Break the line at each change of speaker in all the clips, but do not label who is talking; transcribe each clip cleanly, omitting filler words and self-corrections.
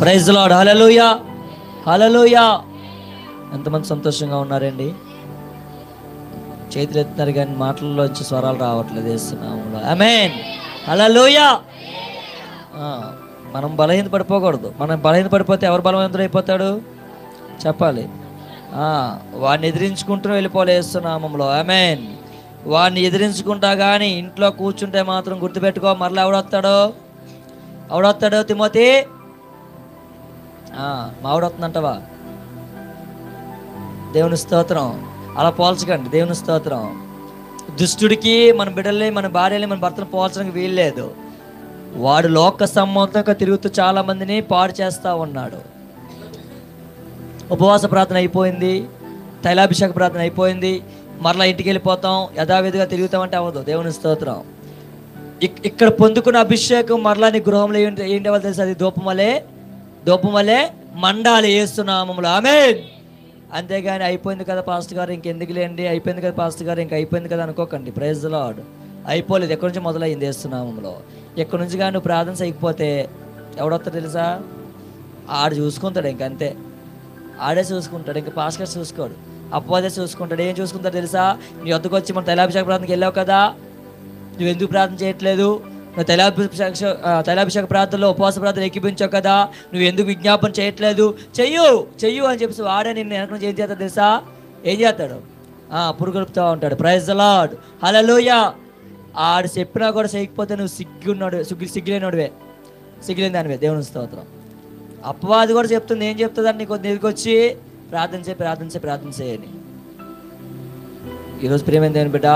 Praise the lord. Hallelujah, hallelujah. ఎంతమంది సంతోషంగా ఉన్నారండి? చేతులు ఎత్తున్నారు కానీ మాటల్లోంచి స్వరాలు రావట్లేదు. వేస్తున్నాము ఆమేన్, హల్లెలూయా. మనం బలహీన పడిపోకూడదు. మనం బలహీన పడిపోతే ఎవరు బలవంతుడు అయిపోతాడు చెప్పాలి? వాడిని ఎదిరించుకుంటూ వెళ్ళిపోలే యేసునామములో. ఆమేన్. వాడిని ఎదిరించుకుంటా కానీ ఇంట్లో కూర్చుంటే మాత్రం గుర్తుపెట్టుకో, మరలా ఎవడొస్తాడు తిమోతి? మావిడొస్తుందంటవా? దేవుని స్తోత్రం. అలా పోల్చకండి. దేవుని స్తోత్రం. దుష్టుడికి మన బిడ్డల్ని, మన భార్యని, మన భర్తను పోల్చడానికి వీల్లేదు. వాడు లోక సమ్మతంగా తిరుగుతూ చాలా మందిని పాడు చేస్తూ ఉన్నాడు. ఉపవాస ప్రార్థన అయిపోయింది, తైలాభిషేక ప్రార్థన అయిపోయింది, మరలా ఇంటికి వెళ్ళిపోతాం, యథావిధిగా తిరుగుతామంటే అవ్వదు. దేవుని స్తోత్రం. ఇక్కడ పొందుకున్న అభిషేకం మరలా నీ గృహంలో ఏంటి వాళ్ళు తెలుసు? అది దూపమలే మండాలి యేసునామములో. ఆమేన్. అంతేగాని అయిపోయింది కదా పాస్టర్ గారు, ఇంకెందుకు లేండి, అయిపోయింది కదా పాస్టర్ గారు, ఇంక అయిపోయింది కదా అనుకోకండి. Praise the lord. అయిపోలేదు. ఎక్కడి నుంచి మొదలైంది? యేసునామములో. ఎక్కడి నుంచి కానీ నువ్వు ప్రార్థన చేయకపోతే ఎవడొస్తాడు తెలుసా? ఆడు చూసుకుంటాడు. ఇంకంతే, ఆడే చూసుకుంటాడు. ఇంక పాస్టర్ గారు చూసుకోడు, అపవాదే చూసుకుంటాడు. ఏం చూసుకుంటాడు తెలుసా? నీ వద్దకు వచ్చి మన తైలాభిషేక ప్రార్థనకి వెళ్ళావు కదా, నువ్వు ఎందుకు ప్రార్థన చేయట్లేదు? నువ్వు తైలాభిషేక ప్రార్థనలో ఉపవాస ప్రార్థన ఎక్కిపించావు కదా, నువ్వు ఎందుకు విజ్ఞాపన చేయట్లేదు? చెయ్యు అని చెప్పి వాడే నిన్ను వెనక నుంచి ఏం చేస్తాడు తెలుసా? ఏం చేస్తాడు? పురుగొలుపుతూ ఉంటాడు. Praise the lord. హల్లెలూయా. ఆడు చెప్పినా కూడా చేయకపోతే నువ్వు సిగ్గులేని దానివే. దేవుని స్తోత్రం. అపవాది కూడా చెప్తుంది. ఏం చెప్తుందని నీకు ఎదుకొచ్చి ప్రార్థన చేయని. ఈరోజు ప్రియమైన దేవుని బిడ్డ,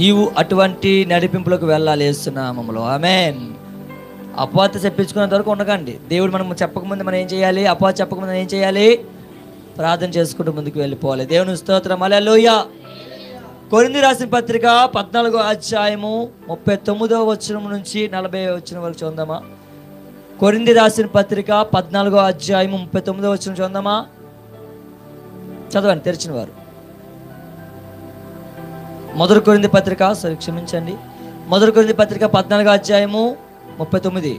నీవు అటువంటి నడిపింపులకు వెళ్ళాలి యేసునామములో. ఆమేన్. అపవాది చెప్పించుకున్నంత వరకు ఉండకండి. దేవుడు మనం చెప్పకముందు మనం ఏం చేయాలి? అపవాది చెప్పకముందు ఏం చేయాలి? ప్రార్థన చేసుకుంటూ ముందుకు వెళ్ళిపోవాలి. దేవుని స్తోత్రం. హల్లెలూయా. కొరింథీ రాసిన పత్రిక 14వ అధ్యాయము 39వ వచనం నుంచి 40వ వచనం వరకు చూద్దామా? కొరింథీ రాసిన పత్రిక 14వ అధ్యాయము 39వ వచనం చూద్దామా? చదవండి తెరిచిన వారు. మొదటి కొరింథీ పత్రిక, క్షమించండి, మొదటి కొరింథీ పత్రిక 14వ అధ్యాయము 39.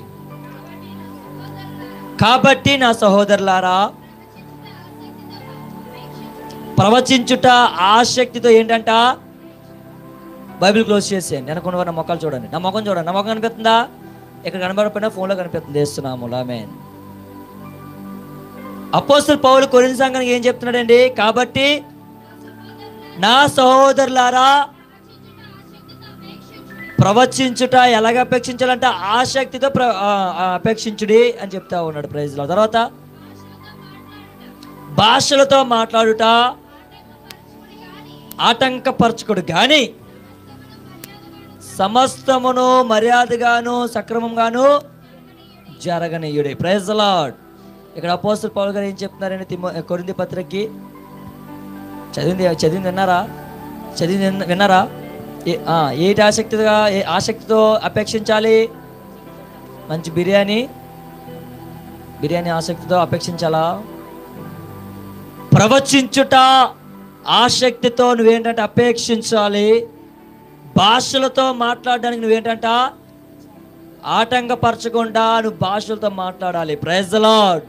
కాబట్టి నా సహోదరులారా, ప్రవచించుట ఆసక్తితో ఏంటంట? బైబిల్ క్లోజ్ చేసేయండి. అనుకున్న వారు నా మొక్కలు చూడండి, నా ముఖం చూడండి. నా ముఖం కనిపిస్తుందా? ఇక్కడ కనబడకపోయినా ఫోన్లో కనిపిస్తుంది. చేస్తున్నాము. ఆమేన్. అపోస్తలుడు పౌలు కొరింథీ సంఘానికి ఏం చెప్తున్నాడండి? కాబట్టి నా సహోదరులారా, ప్రవచించుట ఎలాగ అపేక్షించాలంట? ఆసక్తితో అపేక్షించుడి అని చెప్తా ఉన్నాడు. ప్రైజ్ లో. తర్వాత భాషలతో మాట్లాడుట ఆటంకపరచుకుడు గాని సమస్తమును మర్యాదగాను సక్రమంగాను జరగనీయుడి. Praise the lord. ఇక్కడ అపోస్తలుడు పౌలు గారు ఏం చెప్తున్నారండి కొరింథీ పత్రికకి? చదివింది విన్నారా? ఏంటి ఆసక్తితో అపేక్షించాలి? మంచి బిర్యానీ ఆసక్తితో అపేక్షించాలా? ప్రవచించుట ఆసక్తితో నువ్వేంటంటే అపేక్షించాలి. భాషలతో మాట్లాడడానికి నువ్వేంటంట? ఆటంకపరచకుండా నువ్వు భాషలతో మాట్లాడాలి. Praise the lord.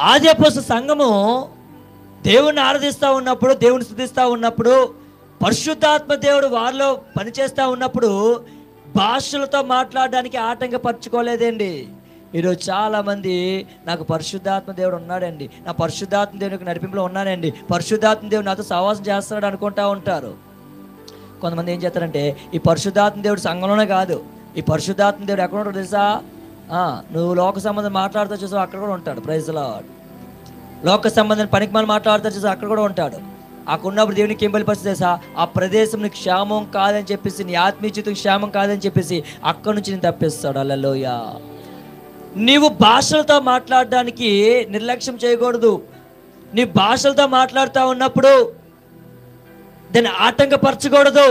ఆది అపోస్తలుల సంఘము దేవుణ్ణి ఆరాధిస్తూ ఉన్నప్పుడు, దేవుని స్తుతిస్తూ ఉన్నప్పుడు, పరిశుద్ధాత్మ దేవుడు వారిలో పనిచేస్తూ ఉన్నప్పుడు భాషలతో మాట్లాడడానికి ఆటంకపరచుకోలేదండి. ఈరోజు చాలామంది నాకు పరిశుద్ధాత్మ దేవుడు ఉన్నాడండి, నా పరిశుద్ధాత్మ దేవునికి నడిపింపులో ఉన్నానండి, పరిశుద్ధాత్మ దేవుడు నాతో సహవాసం చేస్తున్నాడు అనుకుంటూ ఉంటారు. కొంతమంది ఏం చేస్తారంటే, ఈ పరిశుద్ధాత్మ దేవుడు సంఘంలోనే కాదు, ఈ పరిశుద్ధాత్మ దేవుడు ఎక్కడ ఉంటాడు తెలుసా? నువ్వు లోక సంబంధం మాట్లాడుతూ చూసావు, అక్కడ కూడా ఉంటాడు. Praise the lord. లోక సంబంధం పనికి మనం మాట్లాడుతూ చూసావు, అక్కడ కూడా ఉంటాడు. అక్కడ ఉన్నప్పుడు దేవునికి ఏం బయలుపరిస్తే తెలుసా? ఆ ప్రదేశం నీకు క్షేమం కాదని చెప్పేసి, నీ ఆత్మీయ జీవితం క్షేమం కాదని చెప్పేసి అక్కడి నుంచి నేను తప్పిస్తాడు. హల్లెలూయా. నీవు భాషలతో మాట్లాడడానికి నిర్లక్ష్యం చేయకూడదు. నీ భాషలతో మాట్లాడుతూ ఉన్నప్పుడు దాన్ని ఆటంకపరచకూడదు.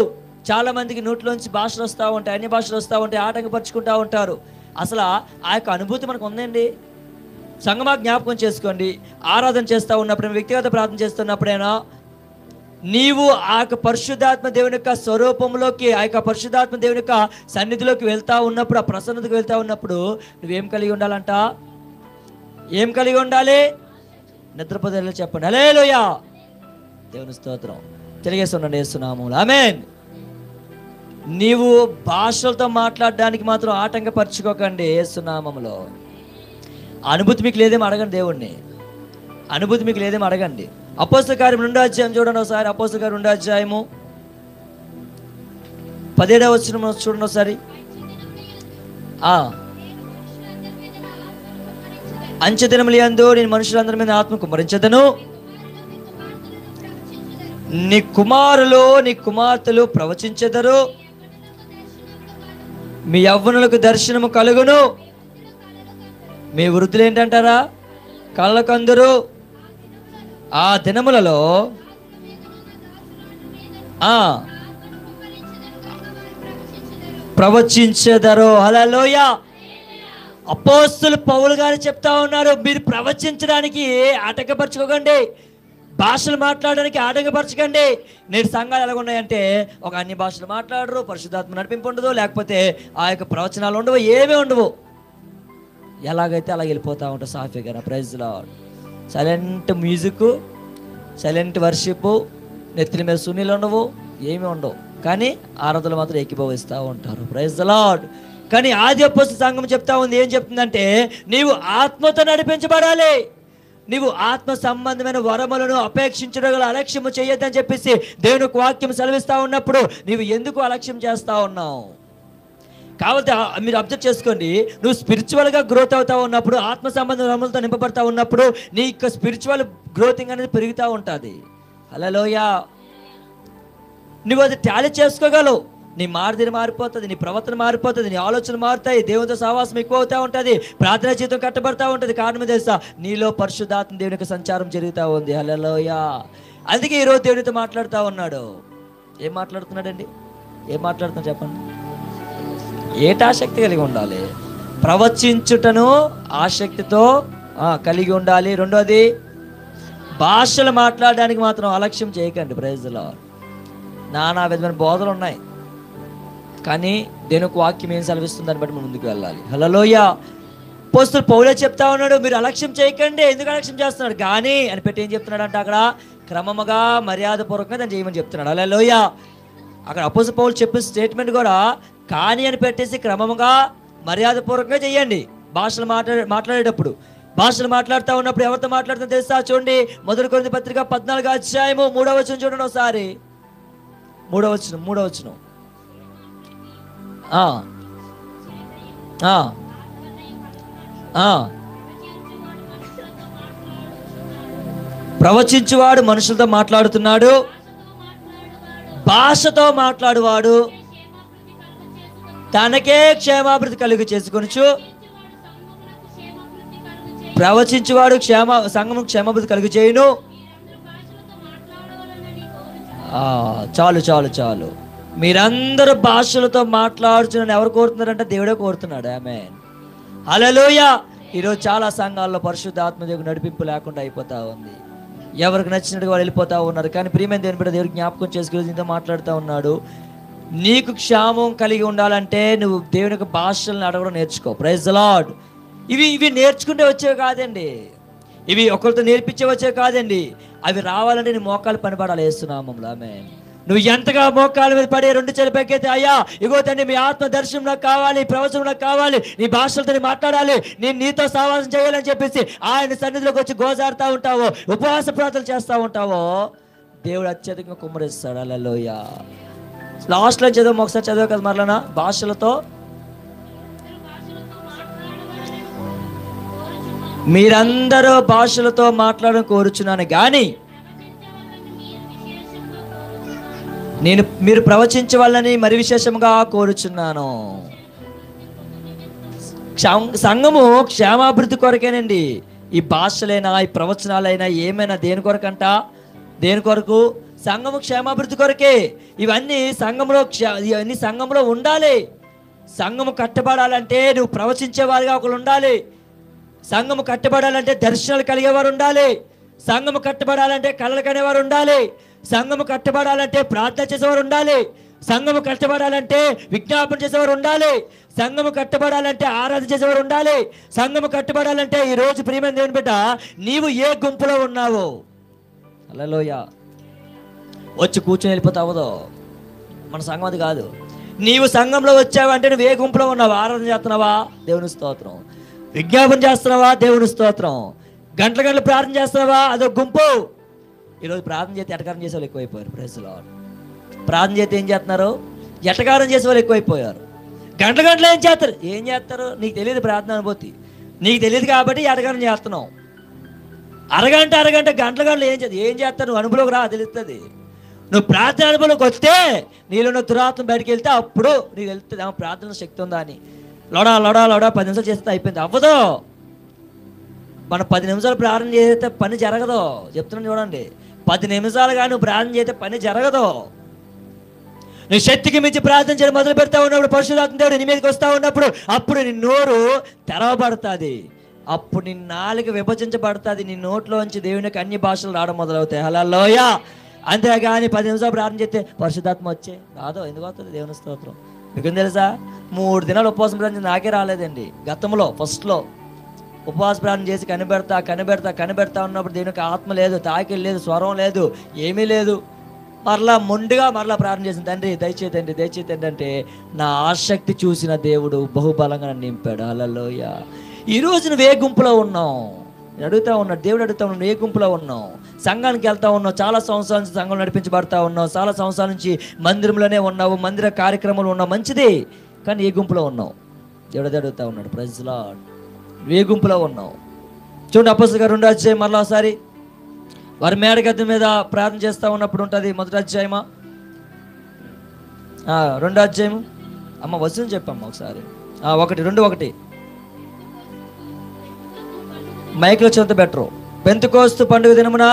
చాలా మందికి నోట్లోంచి భాషలు వస్తూ ఉంటాయి, అన్ని భాషలు వస్తూ ఉంటాయి, ఆటంకపరుచుకుంటూ ఉంటారు. అసలు ఆ యొక్క అనుభూతి మనకు ఉందండి. సంగమా జ్ఞాపకం చేసుకోండి. ఆరాధన చేస్తూ ఉన్నప్పుడు, వ్యక్తిగత ప్రార్థన చేస్తున్నప్పుడైనా నీవు ఆ యొక్క పరిశుద్ధాత్మ దేవుని యొక్క స్వరూపంలోకి, ఆ యొక్క పరిశుద్ధాత్మ దేవుని యొక్క సన్నిధిలోకి వెళ్తా ఉన్నప్పుడు, ఆ ప్రసన్నతకు వెళ్తా ఉన్నప్పుడు నువ్వేం కలిగి ఉండాలంట? ఏం కలిగి ఉండాలి? నిద్రపోతే చెప్పండి హల్లెలూయా, దేవుని స్తోత్రం. తెలియజేస్తున్నాను యేసునామములో ఆమేన్. నీవు భాషలతో మాట్లాడడానికి మాత్రం ఆటంకపరచుకోకండి యేసునామములో. అనుభూతి మీకు లేదేమో అడగండి, దేవుణ్ణి అనుభూతి మీకు లేదేమో అడగండి. అపోస్తల కార్యం 2వ అధ్యాయం చూడండి ఒకసారి. అపోస్తల కార్యం 2వ అధ్యాయము 17వ వచనం చూడండి ఒకసారి. అంచె దినములందు నేను మనుషులందరి మీద ఆత్మ కుమ్మరించెదను, నీ కుమారులు నీ కుమార్తెలు ప్రవచించెదరు, మీ యవ్వనులకు దర్శనము కలుగును, మీ వృద్ధులు ఏంటంటారా? కళ్ళకందరూ. ఆ దినములలో ప్రవచించెదరు. హల్లెలూయా. అపోస్తలులు పౌలు గారు చెప్తా ఉన్నారు, మీరు ప్రవచించడానికి ఆటంకపరచుకోకండి, భాషలు మాట్లాడడానికి ఆటంకపరచకండి. నేటి సంఘాలు ఎలా ఉన్నాయంటే ఒక అన్ని భాషలు మాట్లాడరు, పరిశుద్ధాత్మ నడిపింపు ఉండదు, లేకపోతే ఆ యొక్క ప్రవచనాలు ఉండవు, ఏమీ ఉండవు. ఎలాగైతే అలా వెళ్ళిపోతూ ఉంటారు సాఫీగా. Praise lord. Silent music, silent worship, నెత్తిన మీద సున్నీలు ఉండవు, ఏమీ ఉండవు, కానీ ఆరాధనలు మాత్రం ఏకీభవిస్తూ ఉంటారు. Praise lord. కానీ ఆది అపోస్తల సంఘం చెప్తా ఉంది, ఏం చెప్తుందంటే నీవు ఆత్మతో నడిపించబడాలి, నీవు ఆత్మ సంబంధమైన వరములను అపేక్షించడం అలక్ష్యము చేయొద్దని చెప్పేసి దేవుని వాక్యం సెలవిస్తూ ఉన్నప్పుడు నీవు ఎందుకు అలక్ష్యం చేస్తూ ఉన్నావు? కాబట్టి మీరు అబ్జర్వ్ చేసుకోండి, నువ్వు స్పిరిచువల్గా గ్రోత్ అవుతా ఉన్నప్పుడు, ఆత్మ సంబంధ వరములతో నింపబడతా ఉన్నప్పుడు నీ యొక్క స్పిరిచువల్ గ్రోతింగ్ అనేది పెరుగుతూ ఉంటుంది. హల్లెలూయా. నువ్వు అది టాలీ చేసుకోగలవు, నీ మారుదిని మారిపోతుంది, నీ ప్రవర్తన మారిపోతుంది, నీ ఆలోచన మారుతాయి, దేవునితో సహవాసం ఎక్కువ అవుతూ ఉంటుంది, ప్రార్థనా జీవితం కట్టబడతా ఉంటుంది. కారణం తెలుసా? నీలో పరిశుద్ధాత్మ దేవుని యొక్క సంచారం జరుగుతూ ఉంది. హల్లెలూయా. అందుకే ఈరోజు దేవునితో మాట్లాడుతూ ఉన్నాడు. ఏం మాట్లాడుతున్నాడండి? ఏం మాట్లాడుతున్నా చెప్పండి. ఏటి ఆసక్తి కలిగి ఉండాలి? ప్రవచించుటను ఆసక్తితో కలిగి ఉండాలి. రెండోది, భాషలు మాట్లాడడానికి మాత్రం అలక్ష్యం చేయకండి. Praise the lord. నానా విధమైన బోధలు ఉన్నాయి, కానీ దేవునికి వాక్యం ఏం సెలవిస్తుందని బట్టి మనం ముందుకు వెళ్ళాలి. హల్లెలూయా. అపోస్తలుడు పౌలే చెప్తా ఉన్నాడు, మీరు అలక్ష్యం చేయకండి. ఎందుకు అలక్ష్యం చేస్తున్నాడు? కానీ అని పెట్టి ఏం చెప్తున్నాడు అంటే అక్కడ క్రమముగా మర్యాదపూర్వకంగా దాన్ని చేయమని చెప్తున్నాడు. హల్లెలూయా. అక్కడ అపోస్తలుడు పౌలు చెప్పిన స్టేట్మెంట్ కూడా కానీ అని పెట్టేసి క్రమముగా మర్యాదపూర్వకంగా చెయ్యండి. భాషలు మాట్లాడేటప్పుడు, భాషలు మాట్లాడుతూ ఉన్నప్పుడు ఎవరితో మాట్లాడుతుందో తెలుసా? చూడండి, 1 కొరింథీ పత్రిక 14వ అధ్యాయము 3వ వచనం చూడండి ఒకసారి. 3వ వచనం. ప్రవచించువాడు మనుషులతో మాట్లాడుతున్నాడు, భాషతో మాట్లాడువాడు తనకే క్షేమాభివృద్ధి కలుగు చేసుకొనుచు, ప్రవచించువాడు సంఘము క్షేమాభివృద్ధి కలుగు చేయును. చాలు చాలు చాలు. మీరందరూ భాషలతో మాట్లాడుచున్నారని ఎవరు కోరుతున్నారంటే దేవుడే కోరుతున్నాడు. ఆమేన్. హల్లెలూయా. ఈరోజు చాలా సంఘాల్లో పరిశుద్ధ ఆత్మదేవుని నడిపింపు లేకుండా అయిపోతా ఉంది. ఎవరికి నచ్చినట్టుగా వాళ్ళు వెళ్ళిపోతూ ఉన్నారు. కానీ ప్రియమైన దేవుని బిడ్డ, దేవుడికి జ్ఞాపకం చేసుకుని నీతో మాట్లాడుతూ ఉన్నాడు. నీకు క్షేమం కలిగి ఉండాలంటే నువ్వు దేవుని యొక్క భాషలను అడగడం నేర్చుకో. Praise the lord. ఇవి నేర్చుకుంటే వచ్చేవి కాదండి, ఇవి ఒకరితో నేర్పించే వచ్చేవి కాదండి. అవి రావాలంటే నీ మోకాలు పనిపడాలి యేసునామములో. ఆమేన్. నువ్వు ఎంతగా మోకాల మీద పడి 2 చేతులు పైకైతే, అయ్యా ఇగో తండ్రి మీ ఆత్మ దర్శనం నాకు కావాలి, ప్రవచనం నాకు కావాలి, నీ భాషలతో మాట్లాడాలి, నేను నీతో సహవాసం చేయాలని చెప్పేసి ఆయన సన్నిధిలోకి వచ్చి గోజారుతా ఉంటావో, ఉపవాస ప్రార్థనలు చేస్తూ ఉంటావో, దేవుడు అత్యధికంగా కుమ్మరిస్తాడు. హల్లెలూయా. లాస్ట్లో చదువు, ఒకసారి చదువు కదా మరలనా. భాషలతో మీరందరూ భాషలతో మాట్లాడడం కోరుచున్నాను, కానీ మీరు ప్రవచించవాలని మరి విశేషంగా కోరుచున్నాను. సంఘము క్షేమాభివృద్ధి కొరకేనండి. ఈ భాషలైనా ఈ ప్రవచనాలైనా ఏమైనా దేని కొరకంట? దేని కొరకు? సంఘము క్షేమాభివృద్ధి కొరకే. ఇవన్నీ సంఘంలో ఉండాలి. సంఘము కట్టబడాలంటే నువ్వు ప్రవచించేవారుగా ఒకరు ఉండాలి. సంఘము కట్టబడాలంటే దర్శనాలు కలిగేవారు ఉండాలి. సంఘము కట్టబడాలంటే కళలు కనేవారు ఉండాలి. సంఘము కట్టబడాలంటే ప్రార్థన చేసేవారు ఉండాలి. సంఘము కట్టబడాలంటే విజ్ఞాపన చేసేవారు ఉండాలి. సంఘము కట్టబడాలంటే ఆరాధన చేసేవారు ఉండాలి. సంఘము కట్టబడాలంటే ఈ రోజు ప్రియమైన దేవుని బిడ్డ, నీవు ఏ గుంపులో ఉన్నావో హల్లెలూయా వచ్చి కూర్చొని వెళ్ళిపోతే అవ్వదు. మన సంఘం అది కాదు. నీవు సంఘంలో వచ్చావంటే నువ్వు ఏ గుంపులో ఉన్నావు? ఆరాధన చేస్తున్నావా? దేవుని స్తోత్రం. విజ్ఞాపన చేస్తున్నావా? దేవుని స్తోత్రం. గంటల గంటలు ప్రార్థన చేస్తున్నావా? అదొక గుంపు. ఈరోజు ప్రార్థన చేస్తే ఎటకారం చేసే వాళ్ళు ఎక్కువైపోయారు. Praise the lord. ప్రార్థన చేస్తే ఏం చేస్తున్నారు? ఎటకారం చేసే వాళ్ళు ఎక్కువైపోయారు. గంటల గంటలు ఏం చేస్తారు? నీకు తెలియదు ప్రార్థన అనుభూతి, నీకు తెలియదు కాబట్టి ఎటకారం చేస్తున్నావు. అరగంట గంటల గంటలు ఏం చేస్తారు? నువ్వు అనుభవంలోకి రా, తెలుస్తుంది. నువ్వు ప్రార్థన అనుభవంలోకి వస్తే నీలో ఉన్న దురాత్మ బయటికి వెళ్తే అప్పుడు నీకు వెళ్తుంది ప్రార్థన శక్తి ఉందా అని. లోడా 10 నిమిషాలు చేస్తే అయిపోయింది. అవ్వదు. మనం 10 నిమిషాలు ప్రార్థన చేస్తే పని జరగదు. చెప్తున్నాను చూడండి, 10 నిమిషాలుగా నువ్వు ప్రార్థన చేస్తే పని జరగదు. నువ్వు శక్తికి మించి ప్రార్థన చేయడం మొదలు పెడతా ఉన్నప్పుడు, పరిశుద్ధాత్మ దేవుడు నీ మీదకి వస్తూ ఉన్నప్పుడు, అప్పుడు నీ నోరు తెరవబడుతుంది. అప్పుడు నీ నాలుక విభజించబడుతుంది. నీ నోట్లోంచి దేవునికి అన్ని భాషలు రావడం మొదలవుతాయి. హల్లెలూయా. అంతేగాని 10 నిమిషాలు ప్రార్థన చేస్తే పరిశుద్ధాత్మ వచ్చే రాదు. ఎందుకు వస్తుంది? దేవుని స్తోత్రం. మీకు తెలుసా, 3 దినాలు ఉపవాసం ప్రార్థన నాకే రాలేదండి. గతంలో ఫస్ట్లో ఉపవాస ప్రార్థన చేసి కనిపెడతా ఉన్నప్పుడు దేవునికి ఆత్మ లేదు, తాకిడి లేదు, స్వరం లేదు, ఏమీ లేదు. మొండిగా ప్రార్థన చేసిన తండ్రి దయచేతండి అంటే నా ఆసక్తి చూసిన దేవుడు బహుబలంగా నన్ను నింపాడు. హల్లెలూయా. ఈరోజు నువ్వు ఏ గుంపులో ఉన్నావు? నేను అడుగుతా ఉన్నాడు, దేవుడు అడుగుతా ఉన్నాడు, ఏ గుంపులో ఉన్నావు? సంఘానికి వెళ్తా ఉన్నావు, చాలా సంవత్సరాల నుంచి సంఘం నడిపించబడతా ఉన్నావు, చాలా సంవత్సరాల నుంచి మందిరంలోనే ఉన్నావు, మందిర కార్యక్రమాలు ఉన్నావు, మంచిది. కానీ ఏ గుంపులో ఉన్నావు? దేవుడు అడుగుతా ఉన్నాడు. Praise the lord. ఏ గుంపులో ఉన్నావు? చూడండి, అపోస్తలుల 2వ అధ్యాయం మరలా ఒకసారి వారి మేడగద్దె మీద ప్రార్థన చేస్తూ ఉన్నప్పుడు ఉంటుంది. 1వ అధ్యాయమా 2వ అధ్యాయం అమ్మ వచనం చెప్పమ్మా ఒకసారి. 1:2 మైక్లో చెంత బెటరు. పెంతెకోస్తు పండుగ దినమున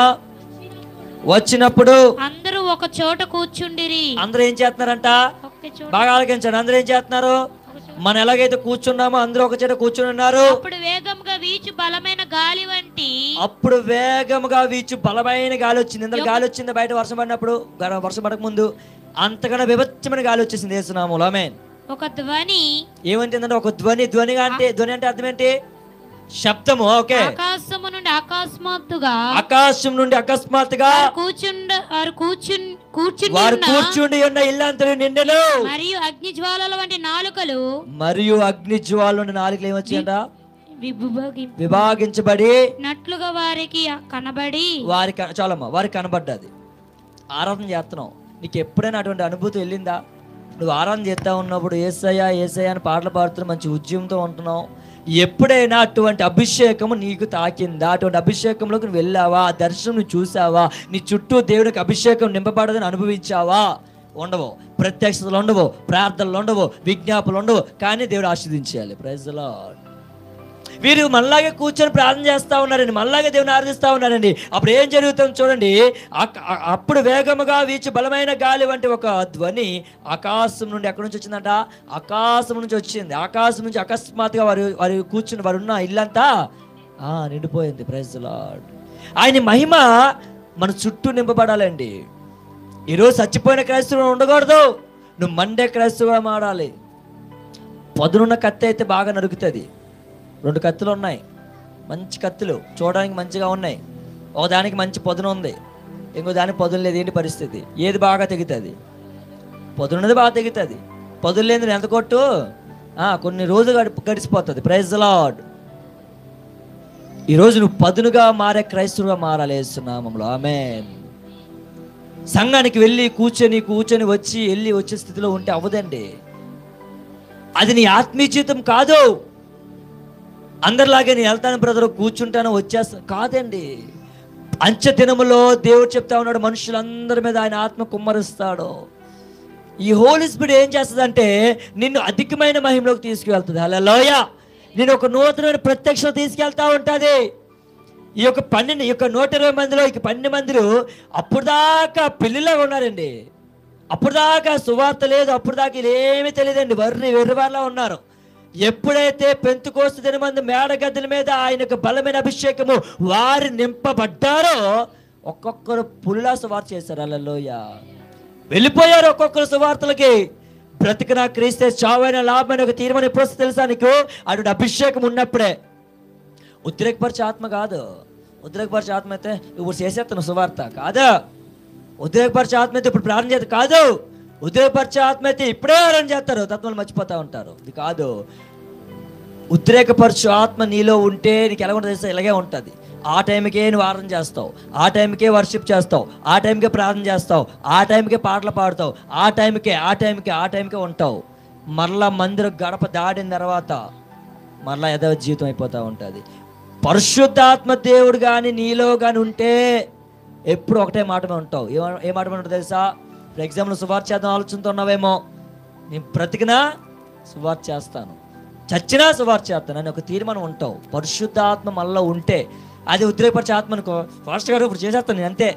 వచ్చినప్పుడు
అందరూ ఒక చోట కూర్చుండిరి.
అందరూ ఏం చేస్తున్నారంట? బాగా ఆలోచించండి. అందరూ ఏం చేస్తున్నారు? మనం ఎలాగైతే కూర్చున్నామో అందరూ ఒక చోట కూర్చుని ఉన్నారు.
అప్పుడు వేగముగా వీచు బలమైన గాలి
వచ్చింది. ఇందులో గాలి వచ్చింది. బయట వర్షం పడినప్పుడు, వర్షం పడక ముందు అంతకన్నా విభత్సమైన గాలి వచ్చేసింది యేసునామములో. ఆమేన్.
ఒక ధ్వని
ఏమంటుందంటే ఒక ధ్వని. ధ్వని అంటే అర్థం ఏంటి? శబ్దము. ఓకే.
ఆకాశం
నుండి అకస్మాత్తుగా వారు కూర్చుండి ఉన్న ఇల్లంతరూ నిండెను.
మరియు అగ్నిజ్వాలల వంటి నాలుకలు
ఏమొచ్చాయంట? విభాగించబడి
నట్లుగా వారికి
కనబడ్డది. ఆరాధన చేస్తున్నావు, నీకు ఎప్పుడైనా అటువంటి అనుభూతి వెళ్ళిందా? నువ్వు ఆరాధన చేస్తా ఉన్నప్పుడు యేసయ్యా అని పాటలు పాడుతున్నావు, మంచి ఉద్యమంతో ఉంటున్నావు. ఎప్పుడైనా అటువంటి అభిషేకము నీకు తాకిందా? అటువంటి అభిషేకంలోకి నువ్వు వెళ్ళావా? ఆ దర్శనం నువ్వు చూసావా? నీ చుట్టూ దేవుడికి అభిషేకం నింపబడదని అనుభవించావా? ఉండవు. ప్రత్యక్షతలు ఉండవు, ప్రార్థనలు ఉండవు, విజ్ఞాపనలు ఉండవు. కానీ దేవుడు ఆశీర్వదించాలి. Praise the lord. వీరు మనలాగే కూర్చొని ప్రార్థన చేస్తూ ఉన్నారండి, మనలాగే దేవుని ఆరాధిస్తూ ఉన్నారండి. అప్పుడు ఏం జరుగుతుంది చూడండి. అప్పుడు వేగముగా వీచి బలమైన గాలి వంటి ఒక ధ్వని ఆకాశం నుండి ఎక్కడి నుంచి వచ్చిందంట? ఆకాశం నుంచి వచ్చింది. ఆకాశం నుంచి అకస్మాత్తుగా వారు కూర్చుని వారున్న ఇల్లంతా నిండిపోయింది. Praise the lord. ఆయన మహిమ మన చుట్టూ నింపబడాలండి. ఈరోజు చచ్చిపోయిన క్రైస్తవుడు ఉండకూడదు, నువ్వు మండే క్రైస్తవుగా మారాలి. పదునున్న కత్తి అయితే బాగా నరుకుతుంది. 2 కత్తులు ఉన్నాయి, మంచి కత్తులు, చూడడానికి మంచిగా ఉన్నాయి. ఒకదానికి మంచి పొదును ఉంది, ఇంకో దానికి పొదును లేదు. ఏంటి పరిస్థితి? ఏది బాగా తెగుతుంది? పొదునున్నది బాగా తెగుతుంది. పొదును లేని ఎంత కొట్టు కొన్ని రోజులు గడిచిపోతుంది. Praise the lord. ఈరోజు నువ్వు పదునుగా మారే క్రైస్తవుగా మారాలి యేసు నామములో. ఆమేన్. సంఘానికి వెళ్ళి కూర్చొని వచ్చే స్థితిలో ఉంటే అవ్వదండి. అది నీ ఆత్మీయ జీవితం కాదు. అందరిలాగే నేను వెళ్తాను బ్రదర్, కూర్చుంటాను, వచ్చేస్తాను కాదండి. అంచె దినములో దేవుడు చెప్తా ఉన్నాడు, మనుషులందరి మీద ఆయన ఆత్మ కుమ్మరిస్తాడు. ఈ హోలీ స్పిరిట్ ఏం చేస్తుందంటే నిన్ను అధికమైన మహిమలోకి తీసుకువెళ్తుంది. హల్లెలూయా. నేను ఒక నూతనమైన ప్రత్యక్షత తీసుకెళ్తా ఉంటుంది. ఈ యొక్క 120 మందిలో 12 మందిలో అప్పుడు దాకా పెళ్లిలాగా ఉన్నారండి. అప్పుడు దాకా సువార్త లేదు, అప్పుడు దాకా ఇదేమీ తెలియదండి. వెర్రివారిలా ఉన్నారు. ఎప్పుడైతే పెంతెకోస్తు దినమందు మేడగద్దెల మీద ఆయనకు బలమైన అభిషేకము వారు నింపబడ్డారో ఒక్కొక్కరు పులిలా సువార్త చేశారు. హల్లెలూయా. వెళ్ళిపోయారు ఒక్కొక్కరు సువార్తలకి. బ్రతికిన క్రీస్తే చావైన లాభమైన ఒక తీర్మానం ఎప్పుడు వస్తుంది తెలుసా నీకు? అటు అభిషేకం ఉన్నప్పుడే. ఉద్రేకపరిచే ఆత్మ కాదు. ఉద్రేకపరిచే ఆత్మ అయితే ఇప్పుడు చేసేస్తాను సువార్త కాదు. ఉద్రేకపరిచే ఆత్మ అయితే ఇప్పుడు ప్రార్థన చేస్తారు కాదు. ఉద్రేకపరిచే ఆత్మ అయితే ఇప్పుడే ఆరాధన చేస్తారు, తత్వాలు మర్చిపోతూ ఉంటారు. ఇది కాదు. ఉద్రేకపరచు ఆత్మ నీలో ఉంటే నీకు ఎలా ఉంటుంది తెలుసా? ఇలాగే ఉంటుంది. ఆ టైంకే నువ్వు ఆరాధన చేస్తావు, ఆ టైంకే వర్షిప్ చేస్తావు, ఆ టైంకే ప్రార్థన చేస్తావు, ఆ టైంకే పాటలు పాడతావు, ఆ టైంకే ఉంటావు. మరలా మందిరం గడప దాటిన తర్వాత మరలా యథావ జీవితం అయిపోతూ ఉంటుంది. పరిశుద్ధాత్మ దేవుడు కానీ నీలో కానీ ఉంటే ఎప్పుడు ఒకటే మాటమే ఉంటావు. ఏ మాట ఉంటుంది తెలుసా? ఫర్ ఎగ్జాంపుల్ సువార్త చేద్దాం ఆలోచనతో ఉన్నావేమో, నేను బ్రతికినా సువార్త చేస్తాను, చచ్చినా సువార్త చేస్తాను అని ఒక తీర్మానం ఉంటావు. పరిశుద్ధాత్మ మళ్ళీ ఉంటే అది ఉద్రేకపరిచే ఆత్మ అనుకో, ఫాస్ట్ గారు ఇప్పుడు చేసేస్తాను నేను అంతే,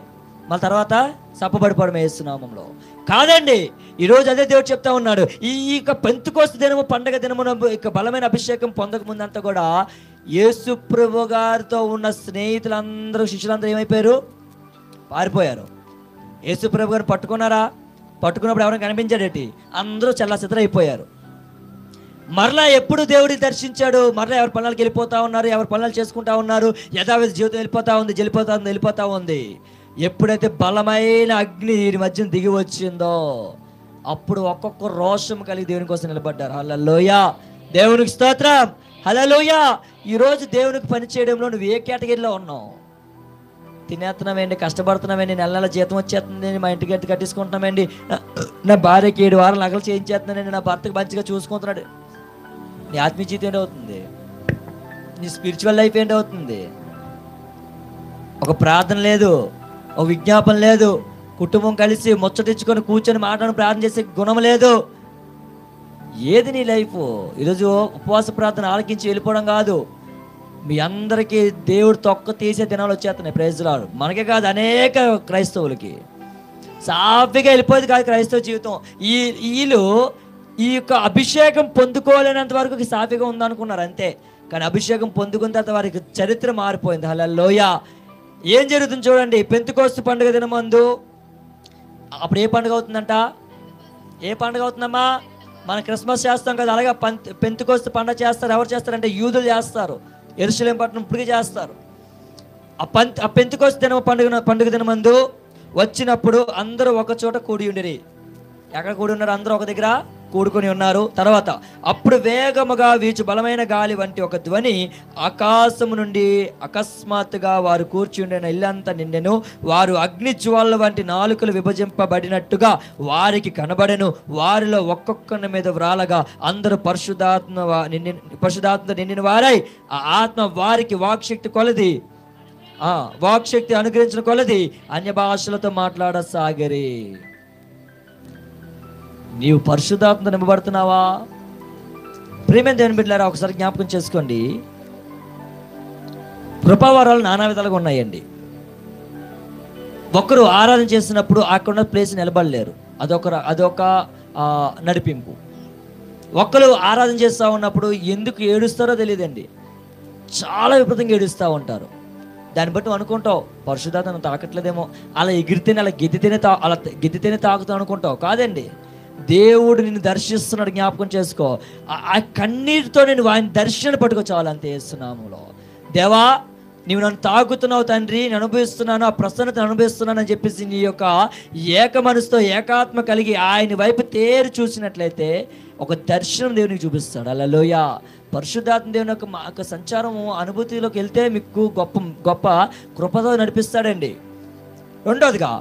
మళ్ళీ తర్వాత సప్పబడిపోవడం యేసునామంలో. కాదండి, ఈరోజు అదే దేవుడు చెప్తా ఉన్నాడు. ఈ పెంతెకోస్తు దినము పండగ దినమున ఇక బలమైన అభిషేకం పొందక ముందంతా కూడా యేసు ప్రభు గారితో ఉన్న స్నేహితులందరూ శిష్యులందరూ ఏమైపోయారు? పారిపోయారు. యేసు ప్రభు గారిని పట్టుకున్నారా? పట్టుకున్నప్పుడు ఎవరైనా కనిపించాడేటి? అందరూ చల్లాచెదరైపోయారు. మరలా ఎప్పుడు దేవుడిని దర్శించాడు? మరలా ఎవరి పనులకు వెళ్ళిపోతా ఉన్నారు, ఎవరి పనులు చేసుకుంటా ఉన్నారు, యథావిధి జీవితం వెళ్ళిపోతా ఉంది. ఎప్పుడైతే బలమైన అగ్ని వీరి మధ్యన దిగి వచ్చిందో అప్పుడు ఒక్కొక్క రోషం కలిగి దేవుని కోసం నిలబడ్డారు. హల్లెలూయా, దేవునికి స్తోత్రం. హల్లెలూయా. ఈరోజు దేవునికి పని చేయడంలో నువ్వు ఏ కేటగిరీలో ఉన్నావు? తినేస్తున్నామేంటి, కష్టపడుతున్నామేంటి, నెల నెల జీతం వచ్చేస్తుందండి, మా ఇంటికి ఎంత కట్టించుకుంటున్నామండి, నా భార్యకి 7 వారాలు నగలు చేయించేస్తున్నానండి, నా భర్తకు మంచిగా చూసుకుంటున్నాడు. నీ ఆత్మీయ జీవితం ఏంటవుతుంది? నీ స్పిరిచువల్ లైఫ్ ఏంటవుతుంది? ఒక ప్రార్థన లేదు, ఒక విజ్ఞాపన లేదు, కుటుంబం కలిసి ముచ్చటించుకొని కూర్చొని మాట్లాడి ప్రార్థన చేసే గుణం లేదు. ఏది నీ లైఫ్? ఈరోజు ఉపవాస ప్రార్థన ఆలకించి వెళ్ళిపోవడం కాదు, మీ అందరికీ దేవుడు తొక్క తీసే దినాలు వచ్చేస్తున్నాయి. Praise lord. మనకే కాదు, అనేక క్రైస్తవులకి సాఫీగా వెళ్ళిపోయేది కాదు క్రైస్తవ జీవితం. వీళ్ళు ఈ యొక్క అభిషేకం పొందుకోలేనంత వరకు సాఫీగా ఉందనుకున్నారు అంతే. కానీ అభిషేకం పొందుకున్న తర్వాత వారికి చరిత్ర మారిపోయింది. హల్లెలూయా. ఏం జరుగుతుంది చూడండి. పెంతెకోస్తు పండుగ దినమందు అప్పుడు ఏ పండుగ అవుతుందంట? ఏ పండుగ అవుతుందమ్మా? మన క్రిస్మస్ చేస్తాం కదా, అలాగే పెంతెకోస్తు పండుగ చేస్తారు. ఎవరు చేస్తారంటే యూదులు చేస్తారు. యెరూషలేము పట్టణం ఇప్పటికీ చేస్తారు. ఆ పెంతెకోస్తు పండుగ దినమందు వచ్చినప్పుడు అందరూ ఒక చోట కూడి ఉండిరి. ఎక్కడ కూడి ఉన్నారు? అందరూ ఒక దగ్గర కూడుకొని ఉన్నారు. తర్వాత అప్పుడు వేగముగా వీచు బలమైన గాలి వంటి ఒక ధ్వని ఆకాశము నుండి అకస్మాత్తుగా వారు కూర్చుండిన ఇల్లంతా నిండెను. వారు అగ్ని జ్వాలల వంటి నాలుకలు విభజింపబడినట్టుగా వారికి కనబడెను. వారిలో ఒక్కొక్కరి మీద వ్రాలగా అందరూ పరిశుద్ధాత్మ నిండిన వారై ఆ ఆత్మ వారికి వాక్శక్తి అనుగ్రహించిన కొలది అన్య భాషలతో మాట్లాడసాగరి. నీవు పరిశుద్ధాత్మతో నింపబడుతున్నావా? ప్రియమైన దేవుని బిడ్డలారా, ఒకసారి జ్ఞాపకం చేసుకోండి. కృపావరాలు నానా విధాలుగా ఉన్నాయండి. ఒకరు ఆరాధన చేసినప్పుడు అక్కడ ప్లేస్ నిలబడలేరు, అదొక నడిపింపు. ఒకరు ఆరాధన చేస్తూ ఉన్నప్పుడు ఎందుకు ఏడుస్తారో తెలియదండి, చాలా విపరీతంగా ఏడుస్తూ ఉంటారు. దాన్ని బట్టి అనుకుంటావు పరిశుద్ధాత్మ తాకట్లేదేమో, అలా ఎగిరితేనే అలా గెద్దితేనే తాకుతావు అనుకుంటావు. కాదండి, దేవుడు నిన్ను దర్శిస్తున్నాడు. జ్ఞాపకం చేసుకో. ఆ కన్నీటితో నేను ఆయన దర్శనాన్ని పట్టుకోవాలంతే. యేసునామములో దేవా, నీవు నన్ను తాకుతున్నావు తండ్రి, నేను అనుభవిస్తున్నాను, ఆ ప్రసన్నతను అనుభవిస్తున్నాను అని చెప్పేసి నీ యొక్క ఏక మనసుతో ఏకాత్మ కలిగి ఆయన వైపు తేరు చూసినట్లయితే ఒక దర్శనం దేవునికి చూపిస్తాడు. హల్లెలూయా. పరిశుద్ధాత్మ దేవుని యొక్క సంచారం అనుభూతిలోకి వెళ్తే మీకు గొప్ప కృపతో నడిపిస్తాడండి. రెండోదిగా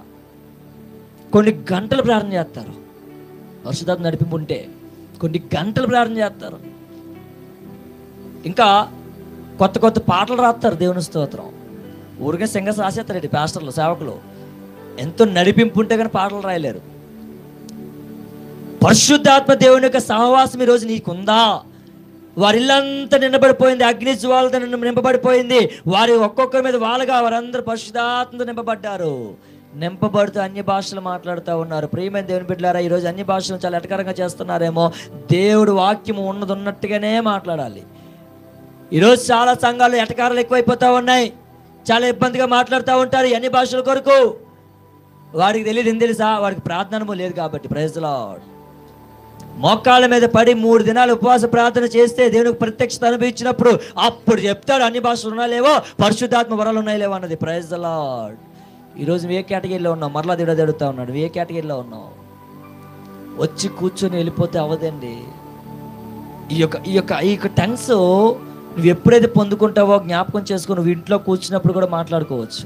కొన్ని గంటలు ప్రార్థన చేస్తారు. పరిశుద్ధాత్మ నడిపింపు ఉంటే కొన్ని గంటలు ప్రార్థన చేస్తారు. ఇంకా కొత్త పాటలు రాస్తారు. దేవుని స్తోత్రం. ఊరికే సింగర్స్ రాసేస్తారండి పాస్టర్లు, సేవకులు. ఎంతో నడిపింపు ఉంటే కానీ పాటలు రాయలేరు. పరిశుద్ధాత్మ దేవుని యొక్క సహవాసం ఈరోజు నీకుందా? వారి ఇల్లంతా నింపబడిపోయింది, అగ్ని జ్వాలతో నింపబడిపోయింది. వారి ఒక్కొక్కరి మీద వాళ్ళగా వారందరూ పరిశుద్ధాత్మతో నింపబడుతూ అన్య భాషలు మాట్లాడుతూ ఉన్నారు. ప్రియమైన దేవుని బిడ్డలారా, ఈరోజు అన్య భాషలు చాలా ఎటకరంగా చేస్తున్నారేమో. దేవుడు వాక్యము ఉన్నట్టుగానే మాట్లాడాలి. ఈరోజు చాలా సంఘాలు ఎటకారాలు ఎక్కువైపోతూ ఉన్నాయి. చాలా ఇబ్బందిగా మాట్లాడుతూ ఉంటారు ఈ అన్ని భాషల కొరకు. వాడికి తెలియదు ఏం తెలుసా, వాడికి ప్రార్థన లేదు కాబట్టి. Praise the lord. మోకాళ్ళ మీద పడి 3 దినాలు ఉపవాస ప్రార్థన చేస్తే దేవునికి ప్రత్యక్షత అనుభవించినప్పుడు అప్పుడు చెప్తాడు అన్ని భాషలు ఉన్నాయో లేవో, పరిశుద్ధాత్మ వరాలు ఉన్నాయో లేవో అన్నది. Praise the lord. ఈరోజు ఏ కేటగిరీలో ఉన్నావు? మరలా దేవుడు అడుగుతా ఉన్నాడు, ఏ కేటగిరీలో ఉన్నావు? వచ్చి కూర్చొని వెళ్ళిపోతే అవ్వదండి. ఈ యొక్క టంగ్స్ నువ్వు ఎప్పుడైతే పొందుకుంటావో జ్ఞాపకం చేసుకుని నువ్వు ఇంట్లో కూర్చున్నప్పుడు కూడా మాట్లాడుకోవచ్చు.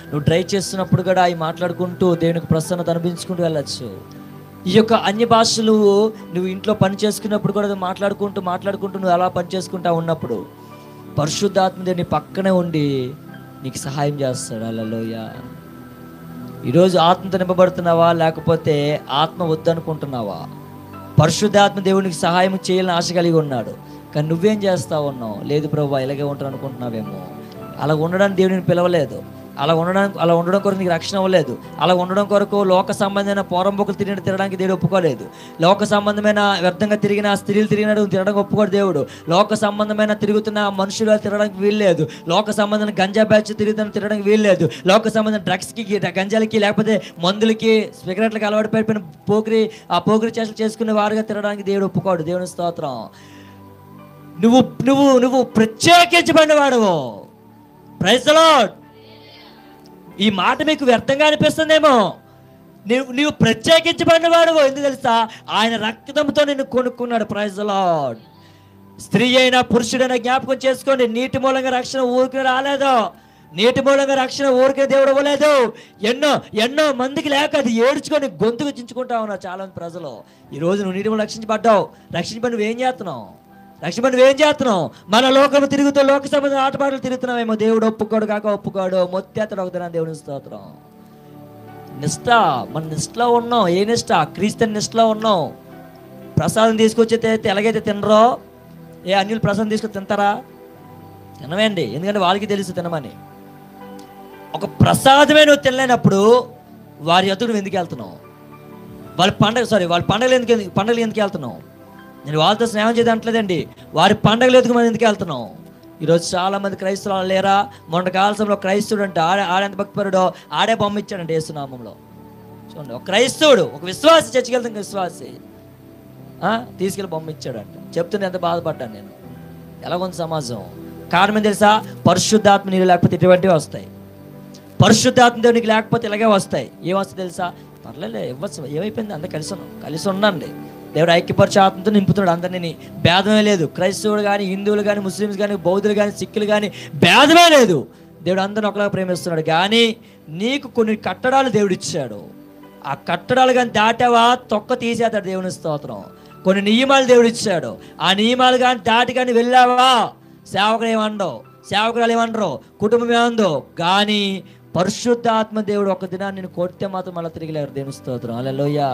నువ్వు డ్రైవ్ చేస్తున్నప్పుడు కూడా అవి మాట్లాడుకుంటూ దేవునికి ప్రసన్నత అనిపించుకుంటూ వెళ్ళచ్చు. ఈ యొక్క అన్య భాషలు నువ్వు ఇంట్లో పని చేసుకున్నప్పుడు కూడా మాట్లాడుకుంటూ నువ్వు అలా పని చేసుకుంటా ఉన్నప్పుడు పరిశుద్ధాత్మ దేవుని పక్కనే ఉండి నీకు సహాయం చేస్తాడు. హల్లెలూయా. ఈరోజు ఆత్మతో నింపబడుతున్నావా, లేకపోతే ఆత్మ వద్దనుకుంటున్నావా? పరిశుద్ధాత్మ దేవునికి సహాయం చేయాలని ఆశ కలిగి ఉన్నాడు, కానీ నువ్వేం చేస్తా ఉన్నావు? లేదు ప్రభువా ఇలాగే ఉంటాను అనుకుంటున్నావేమో. అలా ఉండడానికి దేవుడిని పిలవలేదు. అలా ఉండడం కొరకు నీకు రక్షణ అవ్వలేదు. అలా ఉండడం కొరకు లోక సంబంధమైన పోరంబొక్కులు తిరగడానికి దేవుడు ఒప్పుకోలేదు. లోక సంబంధమైన వ్యర్థంగా తిరిగిన స్త్రీలు తిరగడానికి ఒప్పుకోడు దేవుడు. లోక సంబంధమైన తిరుగుతున్న మనుషులు తిరగడానికి వీల్లేదు. లోక సంబంధమైన గంజా బ్యాచ్ తిరగడానికి వీల్లేదు. లోక సంబంధమైన డ్రగ్స్కి, గంజాలకి, లేకపోతే మందులకి, సిగరెట్లకి అలవాటు పడిపోయిన పోకిరి చేష్టలు చేసుకునే వారుగా తిరగడానికి దేవుడు ఒప్పుకోడు. దేవుని స్తోత్రం. నువ్వు ప్రత్యేకించబడిన వాడువు. Praise the lord. ఈ మాట మీకు వ్యర్థంగా అనిపిస్తుందేమో. నీవు ప్రత్యేకించబడిన వాడు. ఎందుకు తెలుసా? ఆయన రక్తంతో నిన్ను కొనుక్కున్నాడు. Praise the lord. స్త్రీ అయినా పురుషుడైనా జ్ఞాపకం చేసుకోండి, నీటి మూలంగా రక్షణ ఊరికి రాలేదు. నీటి మూలంగా రక్షణ ఊరికే దేవుడు ఇవ్వలేదు. ఎన్నో మందికి లేక అది ఏడ్చుకొని గొంతుకు చించుకుంటా ఉన్నారు చాలా మంది ప్రజలు. ఈరోజు నువ్వు నీటి మూలంగా రక్షించబడ్డావు. రక్షించబడి నువ్వేం చేస్తున్నావు? మన లోకము తిరుగుతూ లోక సంబంధం ఆటపాటలు తిరుగుతున్నావేమో. దేవుడు ఒప్పుకోడు కాక ఒప్పుకోడు. మొత్తేతడు ఒక దినాన్ని దేవుని స్తోత్రం. నిష్ఠ, మన నిష్ఠలో ఉన్నాం. ఏ నిష్ఠ? క్రీస్తుని నిష్ఠలో ఉన్నాం. ప్రసాదం తీసుకొచ్చి ఎలాగైతే తినరో, ఏ అన్యులు ప్రసాదం తీసుకొచ్చి తింటారా? తినవేండి, ఎందుకంటే వాళ్ళకి తెలుసు తినమని. ఒక ప్రసాదమే నువ్వు తినలేనప్పుడు వారి ఎదురు నువ్వు ఎందుకు వెళ్తున్నావు? వాళ్ళ పండగలు ఎందుకు వెళ్తున్నావు? నేను వాళ్ళతో స్నేహం చేద్దాం అంటలేదండి, వారి పండగలు ఎదుగు మనం ఎందుకు వెళ్తున్నాం? ఈరోజు చాలా మంది క్రైస్తవులు లేరా? మొన్న కాలంలో క్రైస్తవుడు అంటే ఆడెంత భక్తిపరుడో ఆడే బొమ్మ ఇచ్చాడంటే యేసునామంలో. చూడండి, ఒక క్రైస్తవుడు, ఒక విశ్వాసి, చర్చికి వెళ్తాం విశ్వాసి తీసుకెళ్ళి బొమ్మ ఇచ్చాడంట. చెప్తున్నా ఎంత బాధపడ్డాను నేను. ఎలాగొంది సమాజం? కారణం ఏం తెలుసా? పరిశుద్ధాత్మ నీళ్ళు లేకపోతే ఇటువంటివి వస్తాయి. పరిశుద్ధాత్మ దేవునికి లేకపోతే ఇలాగే వస్తాయి. ఏమొస్తాయి తెలుసా? పర్లేదు ఇవ్వచ్చు, ఏమైపోయింది, అందరూ కలిసి ఉండండి. దేవుడు ఐక్యపరిచే ఆత్మతో నింపుతున్నాడు అందరినీ. భేదమే లేదు. క్రైస్తవులు కానీ, హిందువులు కానీ, ముస్లిమ్స్ కానీ, బౌద్ధులు కానీ, సిక్కులు కానీ భేదమే లేదు. దేవుడు అందరిని ఒకలాగా ప్రేమిస్తున్నాడు. కానీ నీకు కొన్ని కట్టడాలు దేవుడు ఇచ్చాడు. ఆ కట్టడాలు కానీ దాటావా తొక్క తీసేస్తాడు. దేవుని స్తోత్రం. కొన్ని నియమాలు దేవుడు ఇచ్చాడు. ఆ నియమాలు కానీ దాటి కానీ వెళ్ళావా సేవకురాలు ఏమనరు, కుటుంబం ఏమందో. కానీ పరిశుద్ధాత్మ దేవుడు ఒక దినాన్ని నేను కొడితే మాత్రం మళ్ళీ తిరిగి లేరు. దేవుని స్తోత్రం. హల్లెలూయా.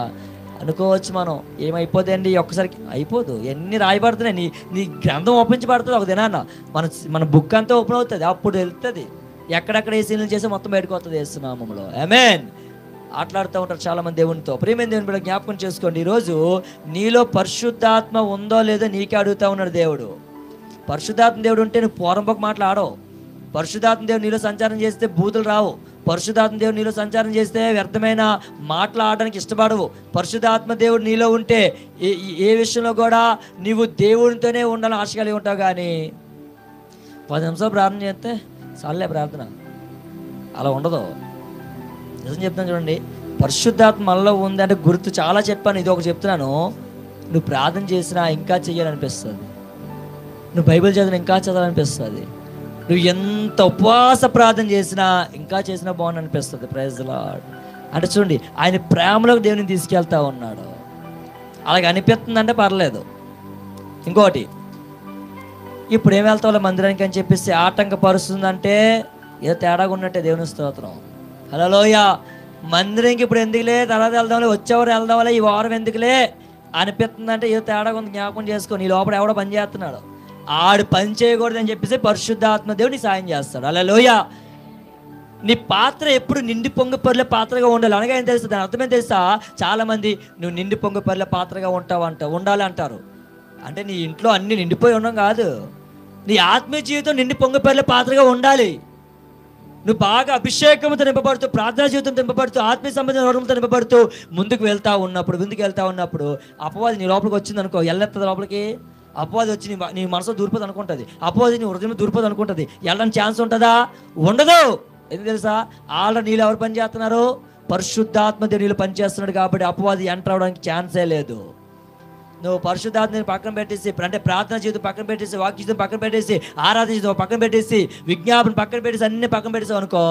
అనుకోవచ్చు మనం, ఏమైపోతుందండి ఒక్కసారికి అయిపోదు. ఎన్ని రాయబడుతున్నాయి, నీ గ్రంథం ఒప్పించబడుతుంది ఒక దినాన్న. మన బుక్ అంతా ఓపెన్ అవుతుంది. అప్పుడు వెళ్తుంది ఎక్కడెక్కడ ఏ సీన్లు చేసి మొత్తం బయటకు వస్తుంది యేసునామములో. ఆమేన్. ఆటలాడుతూ ఉంటారు చాలా మంది దేవునితో. ప్రియమైన దేవుని బిడ్డ జ్ఞాపకం చేసుకోండి, ఈరోజు నీలో పరిశుద్ధాత్మ ఉందో లేదో నీకే అడుగుతా ఉన్నాడు దేవుడు. పరిశుద్ధాత్మ దేవుడు ఉంటే నువ్వు పోరంపోకు మాట్లాడవు. పరిశుద్ధాత్మ దేవుడు నీలో సంచారం చేస్తే బూతులు రావు. పరిశుద్ధాత్మ దేవుడు నీలో సంచారం చేస్తే వ్యర్థమైన మాట్లాడడానికి ఇష్టపడవు. పరిశుద్ధాత్మ దేవుడు నీలో ఉంటే ఏ విషయంలో కూడా నీవు దేవునితోనే ఉండాలని ఆశ కలిగి ఉంటావు. కానీ 10 నిమిషాలు ప్రార్థన చేస్తే చాలే ప్రార్థన, అలా ఉండదు. నిజం చెప్తాను చూడండి, పరిశుద్ధాత్మ మనలో ఉందంటే గుర్తు చాలా చెప్పాను. ఇది ఒక చెప్తున్నాను, నువ్వు ప్రార్థన చేసినా ఇంకా చెయ్యాలనిపిస్తుంది. నువ్వు బైబిల్ చదివినా ఇంకా చదవాలనిపిస్తుంది. నువ్వు ఎంత ఉపవాస ప్రార్థన చేసినా ఇంకా చేసినా బాగుంది అనిపిస్తుంది. Praise the lord. అంటే చూడండి, ఆయన ప్రేమలోకి దేవుని తీసుకెళ్తా ఉన్నాడు. అలాగే అనిపిస్తుందంటే పర్లేదు. ఇంకోటి, ఇప్పుడు ఏం వెళ్తావులే మందిరానికి అని చెప్పేసి ఆటంకపరుస్తుందంటే ఏదో తేడాగా ఉన్నట్టే. దేవుని స్తోత్రం. హల్లెలూయా. మందిరానికి ఇప్పుడు ఎందుకులే, తర్వాత వెళ్దాంలే, వచ్చేవారు వెళ్దాంలే, ఈ వారం ఎందుకులే అనిపిస్తుందంటే ఏదో తేడాగా ఉంది. జ్ఞాపకం చేసుకో, నీ లోపల ఎవడో పని చేస్తున్నాడు. ఆడు పని చేయకూడదని చెప్పేసి పరిశుద్ధాత్మ దేవుడు నీ సాయం చేస్తాడు. హల్లెలూయా. నీ పాత్ర ఎప్పుడు నిండి పొంగిపొర్లే పాత్రగా ఉండాలి. అనగా ఏం తెలుసు, దాని అర్థమేం తెలుసా? చాలామంది నువ్వు నిండి పొంగిపొర్లే పాత్రగా ఉండాలి అంటారు. అంటే నీ ఇంట్లో అన్ని నిండిపోయి ఉండడం కాదు, నీ ఆత్మీయ జీవితం నిండి పొంగిపొర్లే పాత్రగా ఉండాలి. నువ్వు బాగా అభిషేకంతో నింపబడుతూ, ప్రార్థనా జీవితంతో నింపబడుతూ, ఆత్మీయ సంబంధం వరంతో నింపబడుతూ ముందుకు వెళ్తా ఉన్నప్పుడు అపవాది నీ లోపలికి వచ్చింది అనుకో, ఎల్లెత్తది లోపలికి. అపవాది వచ్చి నీ మనసులో దూరిపోదు అనుకుంటుంది, అపవాది నీ హృదయం దూరిపోదు అనుకుంటుంది. వెళ్ళడానికి ఛాన్స్ ఉంటుందా? ఉండదు. ఎందుకు తెలుసా? ఆల్రెడీ నీళ్ళు ఎవరు పని చేస్తున్నారు? పరిశుద్ధాత్మ దేవుడు పనిచేస్తున్నాడు. కాబట్టి అపవాది ఎంటర్ అవడానికి ఛాన్సే లేదు. నువ్వు పరిశుద్ధాత్మని పక్కన పెట్టేసి, అంటే ప్రార్థన జీవితం పక్కన పెట్టేసి, వాక్య జీవితం పక్కన పెట్టేసి, ఆరాధన జీవితం పక్కన పెట్టేసి, విజ్ఞాపన పక్కన పెట్టేసి, అన్ని పక్కన పెట్టేసావు అనుకో,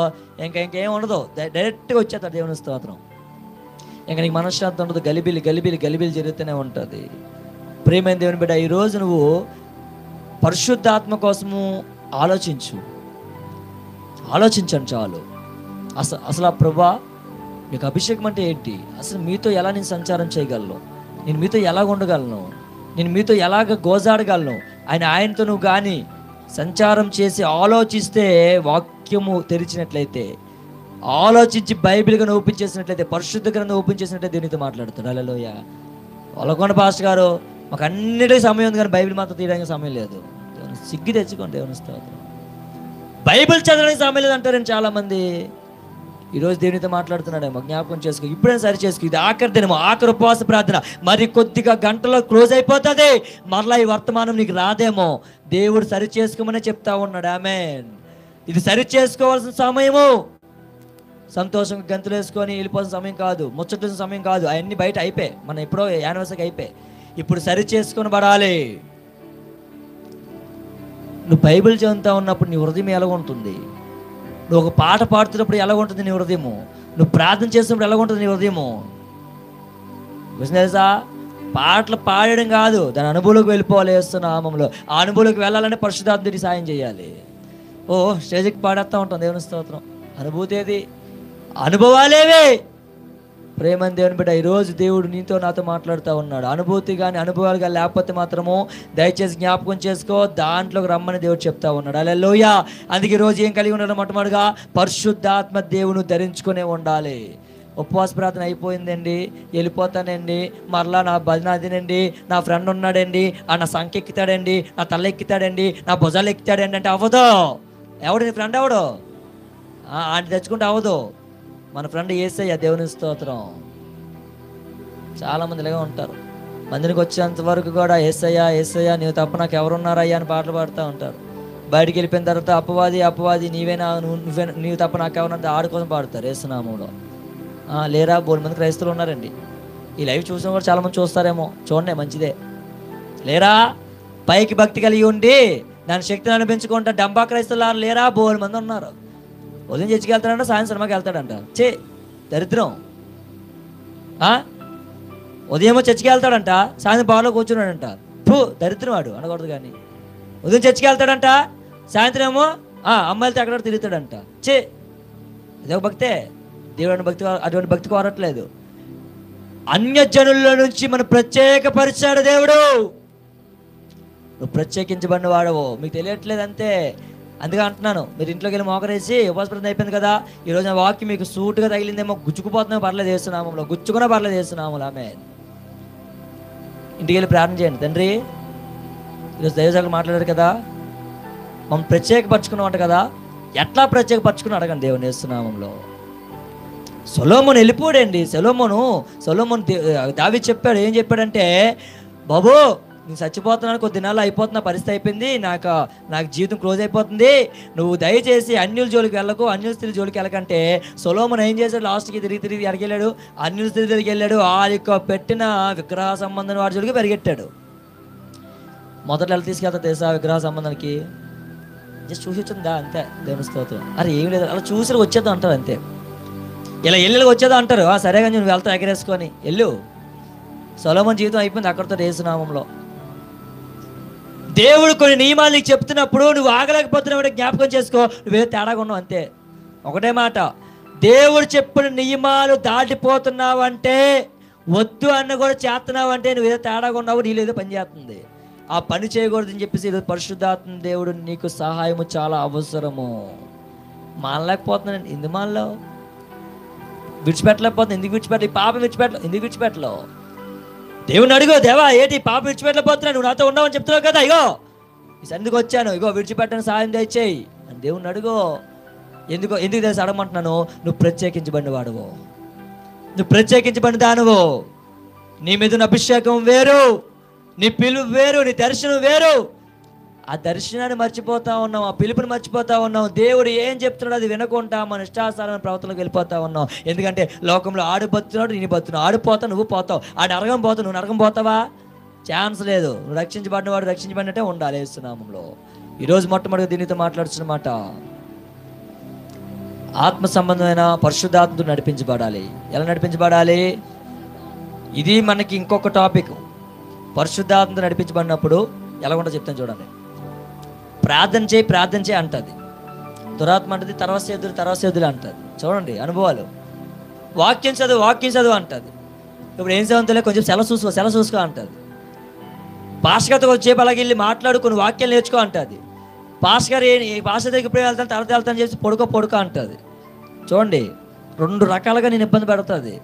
ఇంకేం ఉండదు. డైరెక్ట్గా వచ్చేస్తాడు దేవుని స్తోత్రం. ఇంకా నీకు మనశ్శాంతి ఉండదు. గలిబిలి జరుగుతూనే ఉంటుంది. ప్రియమైన దేవుని బిడ్డ, ఈరోజు నువ్వు పరిశుద్ధాత్మ కోసము ఆలోచించండి చాలు. అసలు ఆ ప్రభా నీకు అభిషేకం అంటే ఏంటి? అసలు మీతో ఎలా నేను సంచారం చేయగలను? నేను మీతో ఎలాగ ఉండగలను? నేను మీతో ఎలాగ గోజాడగలను? ఆయనతో నువ్వు కానీ సంచారం చేసి ఆలోచిస్తే, వాక్యము తెరిచినట్లయితే, ఆలోచించి బైబిల్గా ఓపెన్ చేసినట్లయితే, పరిశుద్ధ గ్రంథం ఓపెన్ చేసినట్లయితే దేవునితో మాట్లాడుతాడు. హల్లెలూయా. వలకొండ పాస్టర్ గారు, మాకు అన్నిటికీ సమయం ఉంది కానీ బైబిల్ మాత్రం తీయడానికి సమయం లేదు. సిగ్గు తెచ్చుకోండి దేవుని స్తోత్రం. బైబిల్ చదవడానికి సమయం లేదు అంటారండి చాలామంది. ఈరోజు దేవునితో మాట్లాడుతున్నాడేమో, జ్ఞాపకం చేసుకో. ఇప్పుడైనా సరి చేసుకో. ఇది ఆఖరి దినము, ఆఖరి ఉపవాస ప్రార్థన. మరి కొద్దిగా గంటలో క్లోజ్ అయిపోతుంది. మరలా ఈ వర్తమానం నీకు రాదేమో. దేవుడు సరి చేసుకోమనే చెప్తా ఉన్నాడు. ఆమేన్. ఇది సరి చేసుకోవాల్సిన సమయము. సంతోషంగా గంతులు వేసుకొని వెళ్ళిపోవాల్సిన సమయం కాదు, ముచ్చట్ల సమయం కాదు. అవన్నీ బయట అయిపోయి, మనం ఎప్పుడో యానివర్సరీకి అయిపోయి. ఇప్పుడు సరి చేసుకొని పడాలి. నువ్వు బైబిల్ చదువుతా ఉన్నప్పుడు నీ హృదయం ఎలా ఉంటుంది? నువ్వు ఒక పాట పాడుతున్నప్పుడు ఎలా ఉంటుంది నీ హృదయము? నువ్వు ప్రార్థన చేస్తున్నప్పుడు ఎలా ఉంటుంది నీ హృదయము? తెలుసా? పాటలు పాడడం కాదు, దాని అనుభవంలోకి వెళ్ళిపోవాలి. వేస్తున్న నామములో ఆ అనుభవంలోకి వెళ్ళాలంటే పరిశుద్ధాత్ముడికి సాయం చేయాలి. స్టేజ్కి పాడేస్తూ ఉంటాం దేవుని స్తోత్రం. అనుభూతి ఏది? అనుభవాలేవే. ప్రేమని దేవుని బిడ్డ, ఈరోజు దేవుడు నీతో నాతో మాట్లాడుతూ ఉన్నాడు. అనుభూతి కానీ అనుభవాలు కానీ లేకపోతే మాత్రము దయచేసి జ్ఞాపకం చేసుకో, దాంట్లోకి రమ్మని దేవుడు చెప్తా ఉన్నాడు. హల్లెలూయా. అందుకే ఈరోజు ఏం కలిగి ఉండాలి? మొట్టమొదటిగా పరిశుద్ధాత్మ దేవుని ధరించుకునే ఉండాలి. ఉపవాస ప్రార్థన అయిపోయిందండి, వెళ్ళిపోతానండి, మరలా నా భజన అదినండి, నా ఫ్రెండ్ ఉన్నాడండి, నా సంఖ్య ఎక్కుతాడండి, నా తల ఎక్కుతాడండి, నా భుజాలు ఎక్కుతాడండి అంటే అవ్వదు. ఎవడు నీ ఫ్రెండ్? ఎవడు? ఆయన తెచ్చుకుంటే అవ్వదు. మన ఫ్రెండ్ యేసయ్య. దేవుని స్తోత్రం. చాలామంది ఇలాగే ఉంటారు. మందిరికి వచ్చేంత వరకు కూడా యేసయ్య నీవు తప్ప నాకు ఎవరున్నారయ్యా అని పాటలు పాడుతూ ఉంటారు. బయటికి వెళ్ళిపోయిన తర్వాత అపవాది నీవేనా, నీవు తప్ప నాకు ఎవరన్నా ఆడు కోసం పాడుతారు యేసునామంలో. లేరా? బోల్ మంది క్రైస్తవులు ఉన్నారండి. ఈ లైవ్ చూసిన కూడా చాలామంది చూస్తారేమో, చూడండి, మంచిదే. లేరా? పైకి భక్తి కలిగి ఉండి దాని శక్తిని అనిపించుకుంటా డంబా క్రైస్తవులు లేరా? బోల్ మంది ఉన్నారు. ఉదయం చర్చికి వెళ్తాడంట, సాయంత్రం సినిమాకి వెళ్తాడంట. దరిద్రం. ఉదయం చర్చికి వెళ్తాడంట, సాయంత్రం బాగా కూర్చున్నాడంట. దరిద్రం వాడు అనకూడదు. కానీ ఉదయం చర్చికి వెళ్తాడంట, సాయంత్రం ఏమో అమ్మాయిలతో ఎక్కడ తిరుగుతాడంట. అదే భక్తే. దేవుడు అటువంటి భక్తి కోరట్లేదు. అన్యజనుల నుంచి మనం ప్రత్యేకపరిచాడు దేవుడు. నువ్వు ప్రత్యేకించబడిన వాడవు, మీకు తెలియట్లేదు అంతే. అందుకే అంటున్నాను, మీరు ఇంట్లోకి వెళ్ళి మోకరేసి ఉపవాస ప్రార్థన అయిపోయింది కదా, ఈరోజు నా వాక్యం మీకు సూటుగా తగిలిందేమో, గుచ్చుకుపోతుందేమో పర్లేదు వేస్తున్నాములో, గుచ్చుకున్నా పర్లేదు వేస్తున్నాములు. ఆమె ఇంటికి వెళ్ళి ప్రార్థన చేయండి. తండ్రి, ఈరోజు దైవజనులు మాట్లాడారు కదా, మమ్మల్ని ప్రత్యేకపరచుకున్నామంట కదా, ఎట్లా ప్రత్యేకపరచుకుని అడగండి దేవుని వేస్తున్నామంలో. సొలొమోను వెళ్ళిపోయాడండి. సొలొమోను దావీదు చెప్పాడు. ఏం చెప్పాడంటే, బాబు నేను చచ్చిపోతున్నాను, కొద్ది నెలలు అయిపోతున్న పరిస్థితి అయిపోయింది, నాకు జీవితం క్లోజ్ అయిపోతుంది, నువ్వు దయచేసి అన్యుల జోలికి వెళ్ళకు, అన్యుల స్త్రీ జోలికి వెళ్ళకంటే సొలొమోను ఏం చేశాడు? లాస్ట్కి తిరిగి అడిగెళ్ళాడు, అన్యుల స్త్రీ దగ్గరికి వెళ్ళాడు. ఆ యొక్క పెట్టిన విగ్రహ సంబంధం వాడి జోలికి పరిగెట్టాడు. మొదట ఎలా తీసుకెళ్తా తెలుసా? విగ్రహ సంబంధానికి జస్ట్ చూసి వచ్చిందా అంతే. దేవుని స్తోత్రం. అరే ఏం లేదు, అలా చూసి వచ్చేద్దాం అంటారు అంతే. ఇలా ఎల్లుగా వచ్చేదా అంటారు. సరే కానీ నువ్వు వెళ్తావు ఎగరేసుకొని వెళ్ళు. సొలొమోను జీవితం అయిపోయింది అక్కడితో యేసునామంలో. దేవుడు కొన్ని నియమాలు నీకు చెప్తున్నప్పుడు నువ్వు ఆగలేకపోతున్నావు, జ్ఞాపకం చేసుకో, నువ్వే తేడాగా ఉన్నావు అంతే. ఒకటే మాట, దేవుడు చెప్పిన నియమాలు దాటిపోతున్నావంటే, వద్దు అన్న కూడా చేస్తున్నావంటే నువ్వేదో తేడాగా ఉన్నావు, నీళ్ళేదో పని చేస్తుంది. ఆ పని చేయకూడదని చెప్పేసి ఈరోజు పరిశుద్ధాత్మ దేవుడు నీకు సహాయము చాలా అవసరము. మానలేకపోతున్నాను ఇందు మానలో విడిచిపెట్టలేకపోతుంది. ఎందుకు విడిచిపెట్టలేదు? ఈ పాపం విడిచిపెట్టలేదు. ఎందుకు విడిచిపెట్టలేవు? దేవుని అడుగు, దేవా ఏంటి పాప విడిచిపెట్టలేకపోతున్నావు, నువ్వు నాతో ఉన్నావని చెప్తున్నావు కదా, ఇగో ఈ సందుకు వచ్చాను, ఇగో విడిచిపెట్టని సాయం దయచేయి అని దేవుని అడుగు. ఎందుకు తెలిసి అడగమంటున్నాను, నువ్వు ప్రత్యేకించబడిన వాడువు, నువ్వు ప్రత్యేకించబడిన దానువు. నీ మీద ఉన్న అభిషేకం వేరు, నీ పిలుపు వేరు, నీ దర్శనం వేరు. ఆ దర్శనాన్ని మర్చిపోతా ఉన్నాం, ఆ పిలుపుని మర్చిపోతా ఉన్నాం. దేవుడు ఏం చెప్తున్నాడు అది వినకుండా మన ఇష్టాసారమైన ప్రవర్తనకు వెళ్ళిపోతా ఉన్నాం. ఎందుకంటే లోకంలో ఆడు బతున్నాడు, నేను బతున్నావు. ఆడిపోతావు, నువ్వు పోతావు. ఆడు నరకం పోతావు, నువ్వు నరకం పోతావా? ఛాన్స్ లేదు. నువ్వు రక్షించబడిన వాడు రక్షించబడినట్టే ఉండాలి యేసు నామములో. ఈరోజు మొట్టమొదటిగా దీనితో మాట్లాడుతున్నమాట, ఆత్మ సంబంధమైన పరిశుద్ధాత్మతో నడిపించబడాలి. ఎలా నడిపించబడాలి? ఇది మనకి ఇంకొక టాపిక్. పరిశుద్ధాత్మతో నడిపించబడినప్పుడు ఎలా ఉంటుందో చెప్తాను చూడండి. ప్రార్థన చేయి అంటుంది. దురాత్మ అంటది తర్వాత సేదులు అంటుంది. చూడండి అనుభవాలు. వాక్యం చదువు అంటుంది. ఇప్పుడు ఏం చదువుతుందో కొంచెం సెల చూసుకో అంటుంది. పాస్టర్తో కొంచెంసేపు అలాగే వెళ్ళి మాట్లాడు, కొన్ని వాక్యాలు నేర్చుకో అంటుంది. పాస్టర్ దగ్గరికి ఇప్పుడు వెళ్తాను, తర్వాత వెళ్తాను చేసి పడుకో అంటుంది. చూడండి, 2 రకాలుగా నేను ఇబ్బంది పెడుతుంది.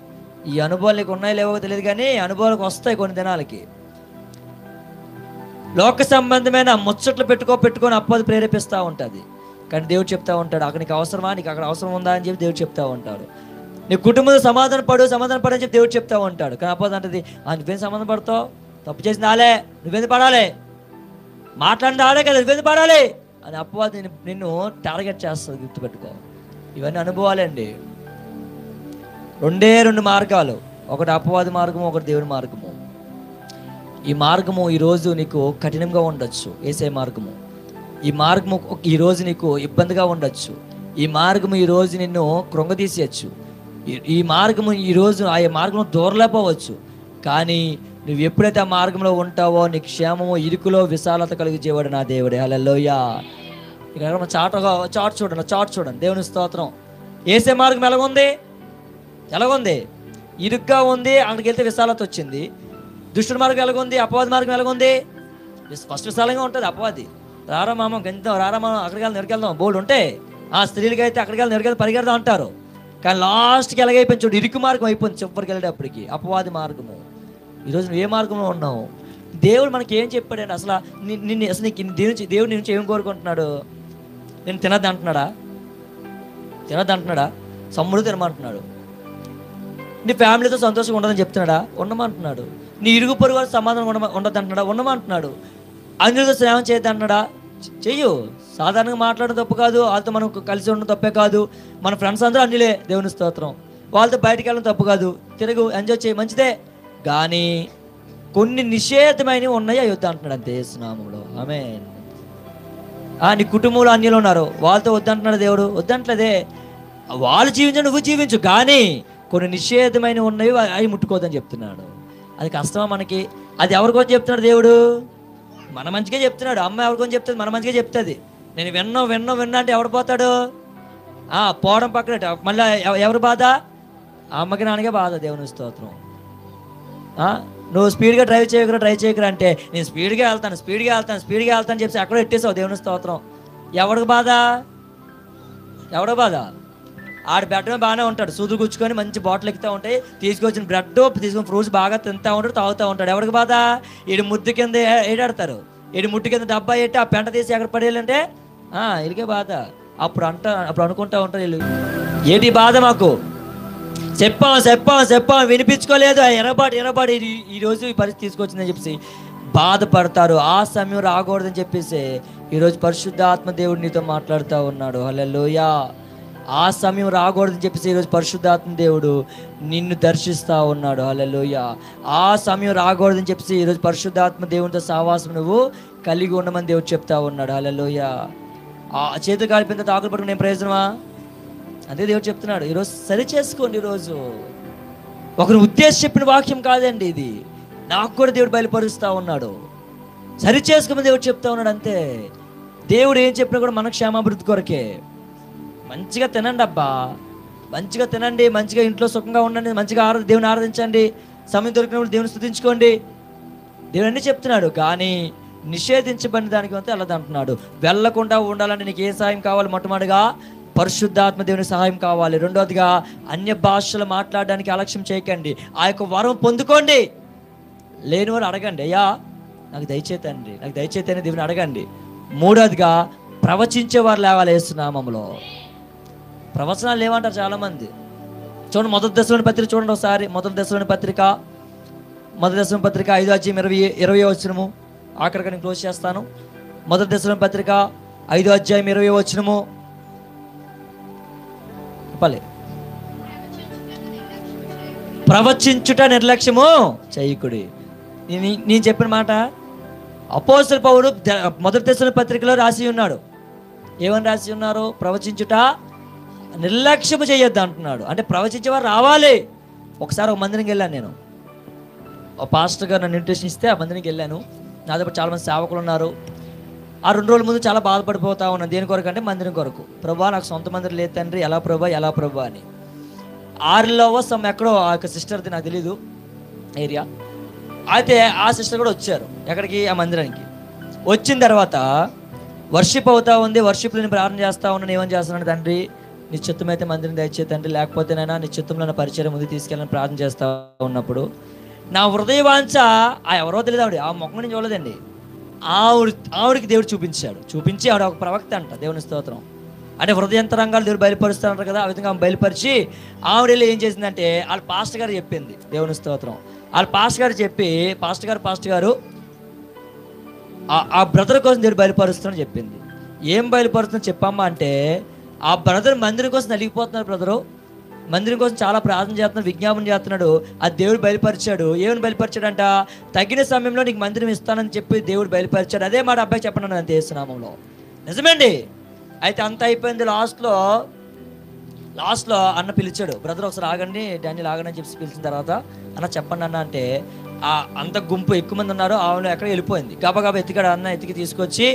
ఈ అనుభవాలు నీకు ఉన్నాయో లేవో తెలియదు, కానీ అనుభవాలకు వస్తాయి కొన్ని దినాలకి. లోక సంబంధమైన ముచ్చట్లు పెట్టుకొని అప్పది ప్రేరేపిస్తూ ఉంటుంది. కానీ దేవుడు చెప్తా ఉంటాడు, అక్కడ నీకు అవసరమా, నీకు అక్కడ అవసరం ఉందా అని చెప్పి దేవుడు చెప్తా ఉంటాడు. నీ కుటుంబంలో సమాధాన పడు అని చెప్పి దేవుడు చెప్తా ఉంటాడు. కానీ అప్పది అంటది, నువ్వేం సమాధాన పడతావు, తప్పు చేసింది ఆలే, నువ్వేంది పడాలి, మాట్లాడింది ఆడే కదా, నువ్వేంది పడాలి అని అప్పవాది నిన్ను టార్గెట్ చేస్తుంది. గుర్తుపెట్టుకో, ఇవన్నీ అనుభవాలండి. 2 మార్గాలు, ఒకటి అపవాది మార్గము, ఒకటి దేవుని మార్గము. ఈ మార్గము ఈరోజు నీకు కఠినంగా ఉండొచ్చు, యేసే మార్గము. ఈ మార్గము ఈరోజు నీకు ఇబ్బందిగా ఉండొచ్చు. ఈ మార్గము ఈరోజు నిన్ను కృంగతీసేయచ్చు. ఈ మార్గము ఈరోజు ఆ మార్గంలో దూరలేకపోవచ్చు. కానీ నువ్వు ఎప్పుడైతే ఆ మార్గంలో ఉంటావో నీకు క్షేమము, ఇరుకులో విశాలత కలిగించేవాడు నా దేవుడే. హల్లెలూయా. ఇక్కడ చాట్ చూడండి. దేవుని స్తోత్రం. యేసే మార్గం ఎలాగుంది? ఇరుగ్గా ఉంది, అక్కడికి వెళ్తే విశాలత వచ్చింది. దుష్టుడి మార్గం ఎలాగుంది? అపవాది మార్గం ఎలాగుంది? ఫస్ట్ విశాలంగా ఉంటుంది. అపవాది రారా మామ గంతుదాం, రారా మామ అక్కడికి వెళ్ళి నెరకెళ్దాం, బోల్డ్ ఉంటే ఆ స్త్రీలకి అయితే అక్కడికి వెళ్ళి నెరకెళ్ళి పరిగెడదాం అంటారు. కానీ లాస్ట్కి ఎలాగైపోయింది చూడు, ఇరుకు మార్గం అయిపోయింది చివరికి వెళ్ళేటప్పటికి, అపవాది మార్గము. ఈరోజు నువ్వు ఏ మార్గంలో ఉన్నావు? దేవుడు మనకి ఏం చెప్పాడండి అసలు? నిన్ను అసలు దేవుడు నీ నుంచి ఏం కోరుకుంటున్నాడు? నేను తినద్దు అంటున్నాడా? సమ్ముడు తినమంటున్నాడు. నీ ఫ్యామిలీతో సంతోషంగా ఉండదని చెప్తున్నాడా? ఉండమంటున్నాడు. నీ ఇరుగు పొరుగు వారు సమాధానం ఉండదు అంటున్నాడా? ఉండమంటున్నాడు. అన్యులతో స్నేహం చేయద్దు అంటున్నాడా? చెయ్యు. సాధారణంగా మాట్లాడడం తప్పు కాదు, వాళ్ళతో మనం కలిసి ఉండడం తప్పే కాదు. మన ఫ్రెండ్స్ అందరూ అన్యులే, దేవుని స్తోత్రం. వాళ్ళతో బయటకు వెళ్ళడం తప్పు కాదు, తిరుగు, ఎంజాయ్ చేయి, మంచిదే. కానీ కొన్ని నిషేధమైనవి ఉన్నాయి, అయ్యొద్దు అంటున్నాడు అంతే యేసు నామములో. ఆమేన్. నీ కుటుంబంలో అన్యులు ఉన్నారు, వాళ్ళతో వద్దంటున్నాడు దేవుడు? వద్దంటలేదే. వాళ్ళు జీవించు, నువ్వు జీవించు, కానీ కొన్ని నిషేధమైనవి ఉన్నవి అవి ముట్టుకోవద్దని చెప్తున్నాడు. అది కష్టమా మనకి? అది ఎవరికోసం చెప్తున్నాడు దేవుడు? మన మంచిగా చెప్తున్నాడు. అమ్మ ఎవరికోసం చెప్తుంది? మన మంచిగా చెప్తుంది. నేను విన్నా అంటే ఎవడు పోతాడు? పోవడం పక్కన మళ్ళీ ఎవరు బాధ? అమ్మకి నాన్నకే బాధ. దేవుని స్తోత్రం. నువ్వు స్పీడ్గా డ్రైవ్ చేయకురా అంటే నేను స్పీడ్గా వెళ్తాను చెప్పి అక్కడ ఎట్టేసావు. దేవుని స్తోత్రం. ఎవడికి బాధ? ఆడ బెడ్రూమ్ బాగానే ఉంటాడు, సూదులు గుచ్చుకొని మంచి బాటిల్ ఎక్కుతూ ఉంటాయి, తీసుకొచ్చిన బ్రెడ్ తీసుకొని ఫ్రూట్స్ బాగా తింటూ ఉంటాడు, తాగుతూ ఉంటాడు. ఎవరికి బాధ? ఈడు ముద్దు కింద ఏడాడతారు, ఈడు ముట్టు కింద డబ్బా ఎట్టి ఆ పెంట తీసి ఎక్కడ పడేయాలంటే వీళ్ళకే బాధ. అప్పుడు అనుకుంటా ఉంటారు వీళ్ళు, ఏంటి బాధ మాకు? చెప్పాం వినిపించుకోలేదు, ఎరబాటు ఈరోజు ఈ పరిస్థితి తీసుకొచ్చిందని చెప్పేసి బాధపడతారు. ఆ సమయం రాకూడదని చెప్పేసి ఈరోజు పరిశుద్ధాత్మ దేవుడు నీతో మాట్లాడుతూ ఉన్నాడు. హల్లెలూయా. ఆ సమయం రాకూడదని చెప్పేసి ఈరోజు పరిశుద్ధాత్మ దేవుడు నిన్ను దర్శిస్తూ ఉన్నాడు. హల్లెలూయా. ఆ సమయం రాకూడదని చెప్పేసి ఈరోజు పరిశుద్ధాత్మ దేవునితో సహవాసం నువ్వు కలిగి ఉండమని దేవుడు చెప్తా ఉన్నాడు. హల్లెలూయా. ఆ చేతులు కాలిపోయిన తర్వాత ఆకులు పట్టుకుని నేను ప్రయోజనమా? అదే దేవుడు చెప్తున్నాడు. ఈరోజు సరి చేసుకోండి. ఈరోజు ఒకరు ఉద్దేశం చెప్పిన వాక్యం కాదండి ఇది, నాకు కూడా దేవుడు బయలుపరుస్తూ ఉన్నాడు. సరి చేసుకోమని దేవుడు చెప్తా ఉన్నాడు అంతే. దేవుడు ఏం చెప్పినా కూడా మన క్షేమాభివృద్ధి కొరకే. మంచిగా తినండి అబ్బా, మంచిగా తినండి, మంచిగా ఇంట్లో సుఖంగా ఉండండి, మంచిగా దేవుని ఆరాధించండి, సమయం దొరికినప్పుడు దేవుని స్తుతించుకోండి. దేవుడు అన్నీ చెప్తున్నాడు. కానీ నిషేధించబడిన దానికి అంతే వెళ్ళదు అంటున్నాడు. వెళ్ళకుండా ఉండాలంటే నీకు ఏ సహాయం కావాలి? మొట్టమొదటిగా పరిశుద్ధాత్మ దేవుని సహాయం కావాలి. రెండోదిగా అన్య భాషలు మాట్లాడడానికి అలక్ష్యం చేయకండి, ఆ యొక్క వరం పొందుకోండి. లేని వారు అడగండి, అయ్యా నాకు దయచేతండి, నాకు దయచేతని దేవుని అడగండి. మూడోదిగా ప్రవచించేవారు లేవాలి యేసు నామములో. ప్రవచనాలు లేవంటారు చాలామంది. చూడండి మొదటి దశలోని పత్రిక చూడండి ఒకసారి. మొదటి దశలోని పత్రిక 5:20 ఆఖరికి నేను క్లోజ్ చేస్తాను. మొదటి దశలోని పత్రిక 5:20 చెప్పాలి. ప్రవచించుట నిర్లక్ష్యము చేయకుడి. నేను చెప్పిన మాట అపోస్తలుడు పౌలు మొదటి దశలోని పత్రికలో రాసి ఉన్నాడు. ఏమని రాసి ఉన్నారు? ప్రవచించుట నిర్లక్ష్యము చేయొద్దు అంటున్నాడు. అంటే ప్రవచించేవారు రావాలి. ఒకసారి ఒక మందిరికి వెళ్ళాను నేను. ఒక పాస్టర్ గారు నన్ను ఇన్విటేషన్ ఇస్తే ఆ మందిరికి వెళ్ళాను. నాతో పాటు చాలామంది సేవకులు ఉన్నారు. ఆ 2 రోజుల ముందు చాలా బాధపడిపోతా ఉన్నాను. దేని కొరకు అంటే మందిరం కొరకు. ప్రభా నాకు సొంత మందిరం లేదు తండ్రి, ఎలా ప్రభా అని. 6లో ఎక్కడో ఆ యొక్క సిస్టర్ది నాకు తెలీదు ఏరియా. అయితే ఆ సిస్టర్ కూడా వచ్చారు ఎక్కడికి, ఆ మందిరానికి. వచ్చిన తర్వాత వర్షిప్ అవుతా ఉంది. వర్షిప్లో నేను ప్రార్థన చేస్తూ ఉన్నాను. ఏమని చేస్తున్నాను? తండ్రి నీ చిత్తం అయితే మందిరం దయచే తండ్రి, లేకపోతేనైనా నీ చిత్తంలో నా పరిచయం ముందు తీసుకెళ్ళని ప్రార్థన చేస్తూ ఉన్నప్పుడు నా హృదయ వాంఛ ఎవరో తెలియదు, ఆవిడ ఆ మొక్క నుంచి చూడలేదండి. ఆవిడికి దేవుడు చూపించి ఆవిడ ఒక ప్రవక్త అంట. దేవుని స్తోత్రం. అంటే హృదయంతరంగాలు దేవుడు బయలుపరుస్తారంటారు కదా, ఆ విధంగా ఆమె బయలుపరిచి ఆవిడ ఏం చేసిందంటే వాళ్ళ పాస్టర్ గారు చెప్పింది. దేవుని స్తోత్రం. వాళ్ళ పాస్టర్ గారు చెప్పి పాస్టర్ గారు ఆ బ్రదర్ కోసం దేవుడు బయలుపరుస్తానని చెప్పింది. ఏం బయలుపరుస్తుందని చెప్పమ్మా అంటే, ఆ బ్రదర్ మందిరం కోసం నలిగిపోతున్నారు. బ్రదరు మందిరం కోసం చాలా ప్రార్థన చేస్తున్నాడు, విజ్ఞాపన చేస్తున్నాడు. ఆ దేవుడు బయలుపరిచాడు. ఏమని బయలుపరిచాడంట? తగిన సమయంలో నీకు మందిరం ఇస్తానని చెప్పి దేవుడు బయలుపరిచాడు. అదే మాట అబ్బాయి చెప్పండి అంత యేసునామంలో. నిజమేండి. అయితే అంత అయిపోయింది. లాస్ట్లో అన్న పిలిచాడు. బ్రదర్ ఒకసారి ఆగండి, డానియల్ ఆగండి అని చెప్పి పిలిచిన తర్వాత అన్న చెప్పండి అన్న అంటే, అంత గుంపు ఎక్కువ మంది ఉన్నారు. ఆవిడ ఎక్కడ వెళ్ళిపోయింది. గబగబా ఎత్తికాడు. అన్న ఎత్తికి తీసుకొచ్చి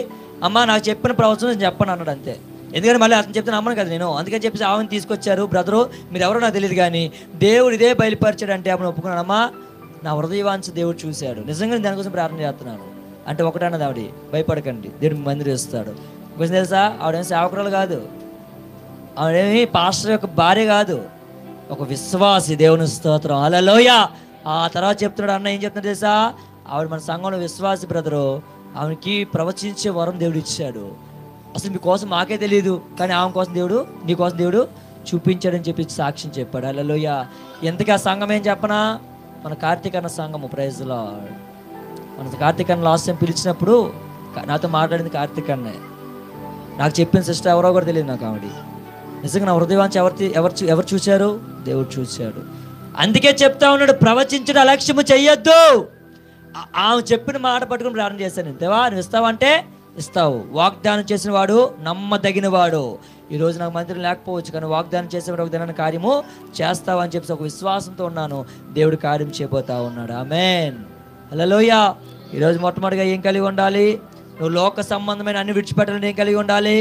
అమ్మ నాకు చెప్పిన ప్రవచనం నేను చెప్పండి అన్నాడు. అంతే. ఎందుకంటే మళ్ళీ అతను చెప్తే నమ్మను కదా నేను. అందుకని చెప్పేసి ఆమెను తీసుకొచ్చారు. బ్రదరు మీరు ఎవరో నాకు తెలియదు కానీ దేవుడు ఇదే బయలుపరిచాడు అంటే అప్పుడు ఒప్పుకున్నానమ్మా, నా హృదయవాంఛ దేవుడు చూశాడు, నిజంగా దానికోసం ప్రార్థన చేస్తున్నాను అంటే ఒకటన్నది ఆవిడ, భయపడకండి దేవుడు మందిరం ఇస్తాడు. కొంచెం తెలుసా, ఆవిడేమి సేవకురాలు కాదు, ఆవిడేమి పాస్టర్ యొక్క భార్య కాదు, ఒక విశ్వాసి. దేవుని స్తోత్రం. హల్లెలూయా. ఆ తర్వాత చెప్తున్నాడు అన్న ఏం చెప్తున్నాడు తెలుసా, ఆవిడ మన సంఘంలో విశ్వాసి బ్రదరు, ఆమెకి ప్రవచించే వరం దేవుడు ఇచ్చాడు. అసలు మీకోసం మాకే తెలియదు కానీ ఆమె కోసం దేవుడు, నీ కోసం దేవుడు చూపించాడని చెప్పి సాక్ష్యం చెప్పాడు. హల్లెలూయా. ఎంతకీ ఆ సంఘం ఏం చెప్పనా, మన కార్తీకన్న సంఘము. Praise lord. మన కార్తీకన్న లాస్ట్ టైం పిలిచినప్పుడు నాతో మాట్లాడింది కార్తీకన్నే. నాకు చెప్పిన సిస్టర్ ఎవరో కూడా తెలియదు నాకు. ఆవిడ నిజంగా నా హృదయవాంఛ ఎవరు చూశారు? దేవుడు చూశాడు. అందుకే చెప్తా ఉన్నాడు, ప్రవచించడం అలక్ష్యము చెయ్యొద్దు. ఆమె చెప్పిన మాట పట్టుకుని ప్రార్థన చేశాను. దేవా నువ్వు ఇస్తావంటే ఇస్తావు. వాగ్దానం చేసిన వాడు నమ్మదగిన వాడు. ఈరోజు నాకు మందిరం లేకపోవచ్చు కానీ వాగ్దానం చేసేవాడు ఒక దినాన్ని కార్యము చేస్తావు అని చెప్పి ఒక విశ్వాసంతో ఉన్నాను. దేవుడు కార్యం చేయబోతా ఉన్నాడు. ఆమేన్. హల్లెలూయా. ఈరోజు మొట్టమొదటిగా ఏం కలిగి ఉండాలి? నువ్వు లోక సంబంధమైన అన్ని విడిచిపెట్టాలని ఏం కలిగి ఉండాలి?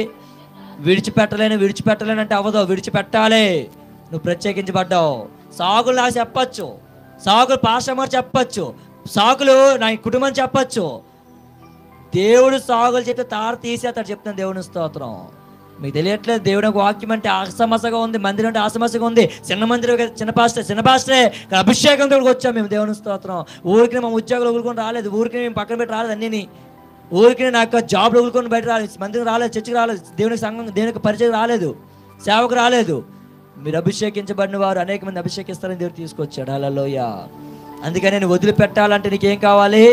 విడిచిపెట్టలేను అంటే అవ్వదు, విడిచిపెట్టాలి. నువ్వు ప్రత్యేకించబడ్డావు. సాకులు నాకు చెప్పచ్చు, సాకులు పాస్టర్ చెప్పచ్చు, సాకులు నా కుటుంబం చెప్పచ్చు. దేవుడు సాగులు చెప్తే తార తీసేస్తాడు. చెప్తాను దేవుని స్తోత్రం. మీకు తెలియట్లేదు, దేవుని ఒక వాక్యం అంటే ఆసమసగా ఉంది, మందిరం అంటే ఆసమసగా ఉంది. చిన్న మందిరం, చిన్న పాస్టరే అభిషేకంతో వచ్చాం మేము. దేవుని స్తోత్రం. ఊరికి మా ఉద్యోగాలు వదులుకొని రాలేదు, ఊరికి మేము పక్కన పెట్టి రాలేదు. అన్నీ ఊరికి నాకు జాబ్లు వదులుకొని బయట రాలేదు, మందిరం రాలేదు, చర్చికి రాలేదు, దేవునికి సంఘం, దేవునికి పరిచయం రాలేదు, సేవకు రాలేదు. మీరు అభిషేకించబడిన వారు అనేక మంది అభిషేకిస్తారని దేవుడు తీసుకొచ్చాడు. హల్లెలూయా. అందుకని నేను వదిలిపెట్టాలంటే నీకేం కావాలి?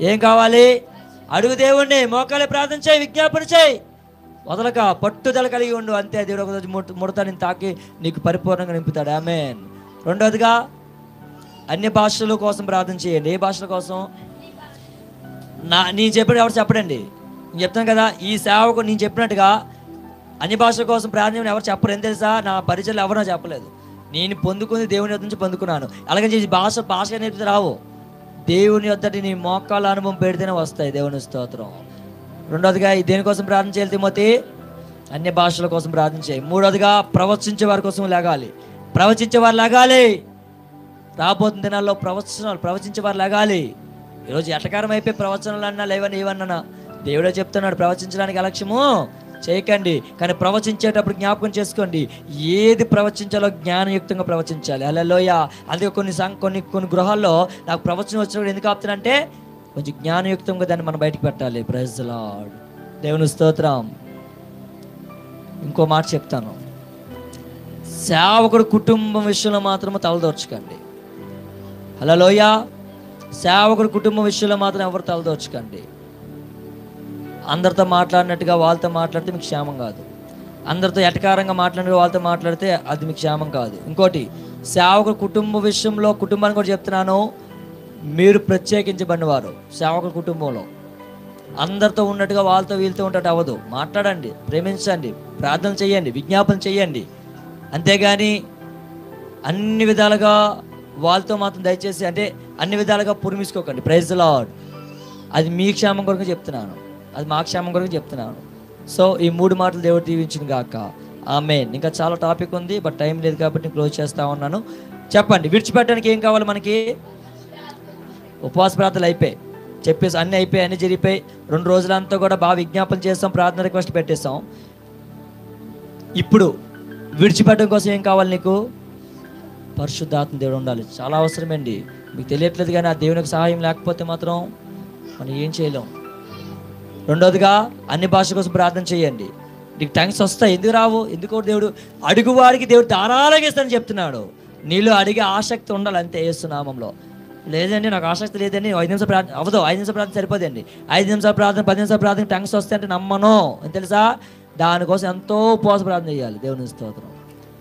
ఏం కావాలి? అడుగు దేవుణ్ణి, మోకాలే ప్రార్థన చేయి, విజ్ఞాపన చేయి, వదలక పట్టుదల కలిగి ఉండు. అంతే. దేవుడు ఒక రోజు ముడత నేను తాకి నీకు పరిపూర్ణంగా నింపుతాడు. ఆమేన్. రెండవదిగా అన్య భాషల కోసం ప్రార్థన చేయండి. ఏ భాషల కోసం? నేను చెప్పినట్టు ఎవరు చెప్పడండి. నేను చెప్తాను కదా, ఈ సేవకు నేను చెప్పినట్టుగా అన్య భాషల కోసం ప్రార్థన ఎవరు చెప్పరు. ఏం తెలుసా, నా పరిచయలు ఎవరో చెప్పలేదు. నేను పొందుకుంది దేవుని యొద్ద నుంచి పొందుకున్నాను. అలాగే చేసి భాష నేర్పితే రావు, దేవుని యొద్దటి నీ మోకాళ్ళ అనుభవం పెడితేనే వస్తాయి. దేవుని స్తోత్రం. రెండవదిగా దేనికోసం ప్రార్థన చేయాలి తిమోతి? అన్య భాషల కోసం ప్రార్థన చేయి. మూడవదిగా ప్రవచించే వారి కోసం లేగాలి. ప్రవచించేవారు లేగాలి. రాబోతున్న దినాల్లో ప్రవచించేవారు లేగాలి. ఈరోజు ఎటకారం అయిపోయి ప్రవచనాలు అన్నా లేవని ఏవన్నా దేవుడే చెప్తున్నాడు, ప్రవచించడానికి అలక్ష్యము చేయకండి. కానీ ప్రవచించేటప్పుడు జ్ఞాపకం చేసుకోండి, ఏది ప్రవచించాలో జ్ఞానయుక్తంగా ప్రవచించాలి. హల్లెలూయా. అందుకే కొన్ని గృహాల్లో నాకు ప్రవచనం వచ్చినప్పుడు ఎందుకు ఆపుతానంటే కొంచెం జ్ఞానయుక్తంగా దాన్ని మనం బయటకు పెట్టాలి. Praise the lord. దేవుని స్తోత్రం. ఇంకో మాట చెప్తాను, సేవకుడు కుటుంబం విషయంలో మాత్రము తలదోర్చకండి. హల్లెలూయా. సేవకుడు కుటుంబం విషయంలో మాత్రం ఎవరు తలదోర్చకండి. అందరితో మాట్లాడినట్టుగా వాళ్ళతో మాట్లాడితే మీకు క్షేమం కాదు. అందరితో ఎటకారంగా మాట్లాడిన వాళ్ళతో మాట్లాడితే అది మీకు క్షేమం కాదు. ఇంకోటి, సేవకుడు కుటుంబ విషయంలో, కుటుంబాన్ని కూడా చెప్తున్నాను, మీరు ప్రత్యేకించబడిన వారు. సేవకుడు కుటుంబంలో అందరితో ఉన్నట్టుగా వాళ్ళతో వీళ్ళతో ఉన్నట్టు అవ్వదు. మాట్లాడండి, ప్రేమించండి, ప్రార్థన చేయండి, విజ్ఞాపన చేయండి. అంతేగాని అన్ని విధాలుగా వాళ్ళతో మాత్రం దయచేసి అంటే అన్ని విధాలుగా పురిమిసుకోకండి. Praise the lord. అది మీ క్షేమం కొరకు చెప్తున్నాను, అది మా క్షేమం కొరకు చెప్తున్నాను. సో ఈ 3 మాటలు దేవుడు దీవించును గాక. ఆమేన్. ఇంకా చాలా టాపిక్ ఉంది, బట్ టైం లేదు కాబట్టి క్లోజ్ చేస్తా ఉన్నాను. చెప్పండి, విడిచిపెట్టడానికి ఏం కావాలి మనకి? ఉపవాస ప్రార్థనలు అయిపోయి, చెప్పేసి అన్నీ అయిపోయి, అన్నీ జరిగిపోయి, 2 రోజులంతా కూడా బాగా విజ్ఞాపన చేస్తాం, ప్రార్థన రిక్వెస్ట్ పెట్టేస్తాం. ఇప్పుడు విడిచిపెట్టడం కోసం ఏం కావాలి నీకు? పరిశుద్ధాత్మ దేవుడు ఉండాలి. చాలా అవసరమండి. మీకు తెలియట్లేదు కానీ ఆ దేవునికి సహాయం లేకపోతే మాత్రం మనం ఏం చేయలేం. రెండోదిగా అన్ని భాషల కోసం ప్రార్థన చేయండి. నీకు టంగ్స్ వస్తాయి. ఎందుకు రావు? ఎందుకో దేవుడు అడుగువాడికి దేవుడు ధారాళంగా ఇస్తానని చెప్తున్నాడు. నీలో అడిగే ఆసక్తి ఉండాలి అంతే. యేసు నామంలో. లేదండి నాకు ఆసక్తి లేదండి, 5 నిమిషాలు ప్రార్థన అవ్వదు, 5 నిమిషాలు ప్రార్థన సరిపోదండి. 5 నిమిషాలు ప్రార్థన, 10 నిమిషాలు ప్రార్థన టంగ్స్ వస్తాయి అంటే నమ్మను అని తెలుసా? దానికోసం ఎంతో ఉపవాస ప్రార్థన చేయాలి. దేవుని స్తోత్రం.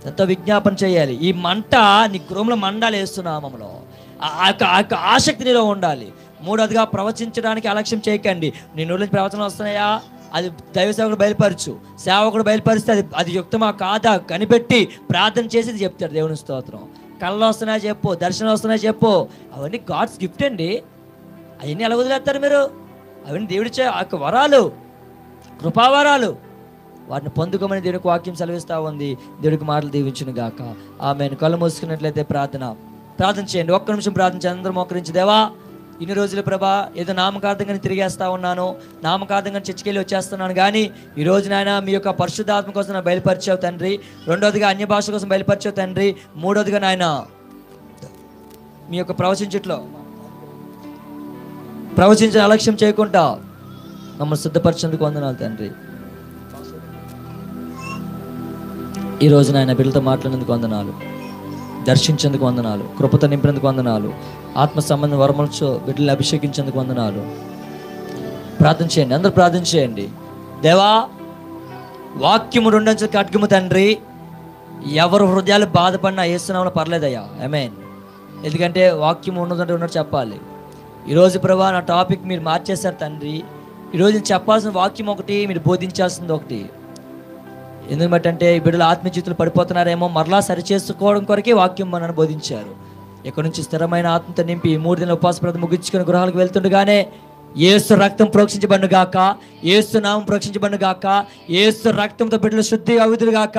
ఎంతో విజ్ఞాపన చేయాలి. ఈ మంట నీ గృహంలో మండాలి యేసు నామంలో. ఆసక్తి నీలో ఉండాలి. మూడోదిగా ప్రవచించడానికి అలక్ష్యం చేయకండి. నీ నోటి నుంచి ప్రవచనం వస్తున్నాయా? అది దైవ సేవకుడు బయలుపరచు. సేవకుడు బయలుపరిస్తే అది యుక్తమా కాదా కనిపెట్టి ప్రార్థన చేసి చెప్తాడు. దేవుని స్తోత్రం. కళ్ళు వస్తున్నాయా చెప్పు, దర్శనం వస్తున్నాయా చెప్పు. అవన్నీ గాడ్స్ గిఫ్ట్ అండి. అవన్నీ ఎలా వదిలేస్తారు మీరు? అవన్నీ దేవుడిచ్చే వరాలు, కృపావరాలు. వాటిని పొందుకోమని దేవునికి వాక్యం సెలవిస్తూ ఉంది. దేవుడికి మాటలు దీవించును గాక. ఆమేన్. కళ్ళు మూసుకున్నట్లయితే ప్రార్థన చేయండి. 1 నిమిషం ప్రార్థించి అందరూ మోకరించి, దేవా ఇన్ని రోజులు ప్రభా ఏదో నామకార్థంగా తిరిగేస్తా ఉన్నాను, నామకార్థంగా చర్చికెళ్ళి వచ్చేస్తున్నాను, కానీ ఈ రోజు నాయన మీ యొక్క పరిశుద్ధాత్మ కోసం నా బయలుపరిచావు తండ్రి. రెండోదిగా అన్య భాష కోసం బయలుపరిచావు తండ్రి. మూడోదిగా నాయన మీ యొక్క ప్రవచించిన అలక్ష్యం చేయకుండా మమ్మల్ని సిద్ధపరిచేందుకు వందనాలు తండ్రి. ఈరోజు నాయన బిడ్డలతో మాట్లాడేందుకు వందనాలు, దర్శించేందుకు వందనాలు, కృపతో నింపినందుకు వందనాలు, ఆత్మ సంబంధం వరమలతో బిడ్డలు అభిషేకించేందుకు వందనాలు. ప్రార్థన చేయండి, అందరూ ప్రార్థన చేయండి. దేవా వాక్యము 2 అంచెల ఖడ్గము తండ్రి. ఎవరు హృదయాలు బాధపడినా యేసునామములో పర్లేదయ్యా. ఆమేన్. ఎందుకంటే వాక్యం ఉన్నదంటే ఉన్నట్టు చెప్పాలి. ఈరోజు ప్రభా నా టాపిక్ మీరు మార్చేశారు తండ్రి. ఈరోజు నేను చెప్పాల్సిన వాక్యం ఒకటి, మీరు బోధించాల్సింది ఒకటి. ఎందుకంటే ఈ బిడ్డలు ఆత్మజీవితంలో పడిపోతున్నారేమో, మరలా సరిచేసుకోవడం కొరకే వాక్యం మనల్ని బోధించారు. ఇక్కడ నుంచి స్థిరమైన ఆత్మతో నింపి 3 దినాల ఉపవాస ప్రార్థన ముగించుకుని గృహాలకు వెళ్తుండగానే యేసు రక్తం ప్రోక్షించబడును గాక, యేసు నామం ప్రోక్షించబడును గాక, యేసు రక్తంతో బిడ్డలు శుద్ధి అవుదురు గాక,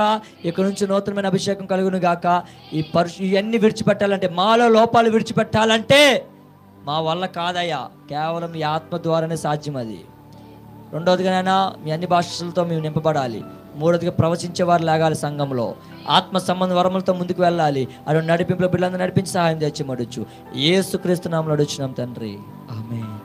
ఇక్కడ నుంచి నూతనమైన అభిషేకం కలుగును గాక. ఇవన్నీ విడిచిపెట్టాలంటే, మాలో లోపాలు విడిచిపెట్టాలంటే మా వల్ల కాదయ్యా, కేవలం ఈ ఆత్మ ద్వారానే సాధ్యం. అది రెండోదిగానైనా మీ అన్ని భాషలతో మేము నింపబడాలి. మూడోదిగా ప్రవచించేవారు లాగాలి. సంఘంలో ఆత్మ సంబంధ వరములతో ముందుకు వెళ్ళాలి. అటు నడిపింపులో బిడ్డలందరూ నడిపించి సహాయం తెచ్చి మడుచు యేసుక్రీస్తు నామములో అడుగుచున్నాం తండ్రి. ఆమేన్.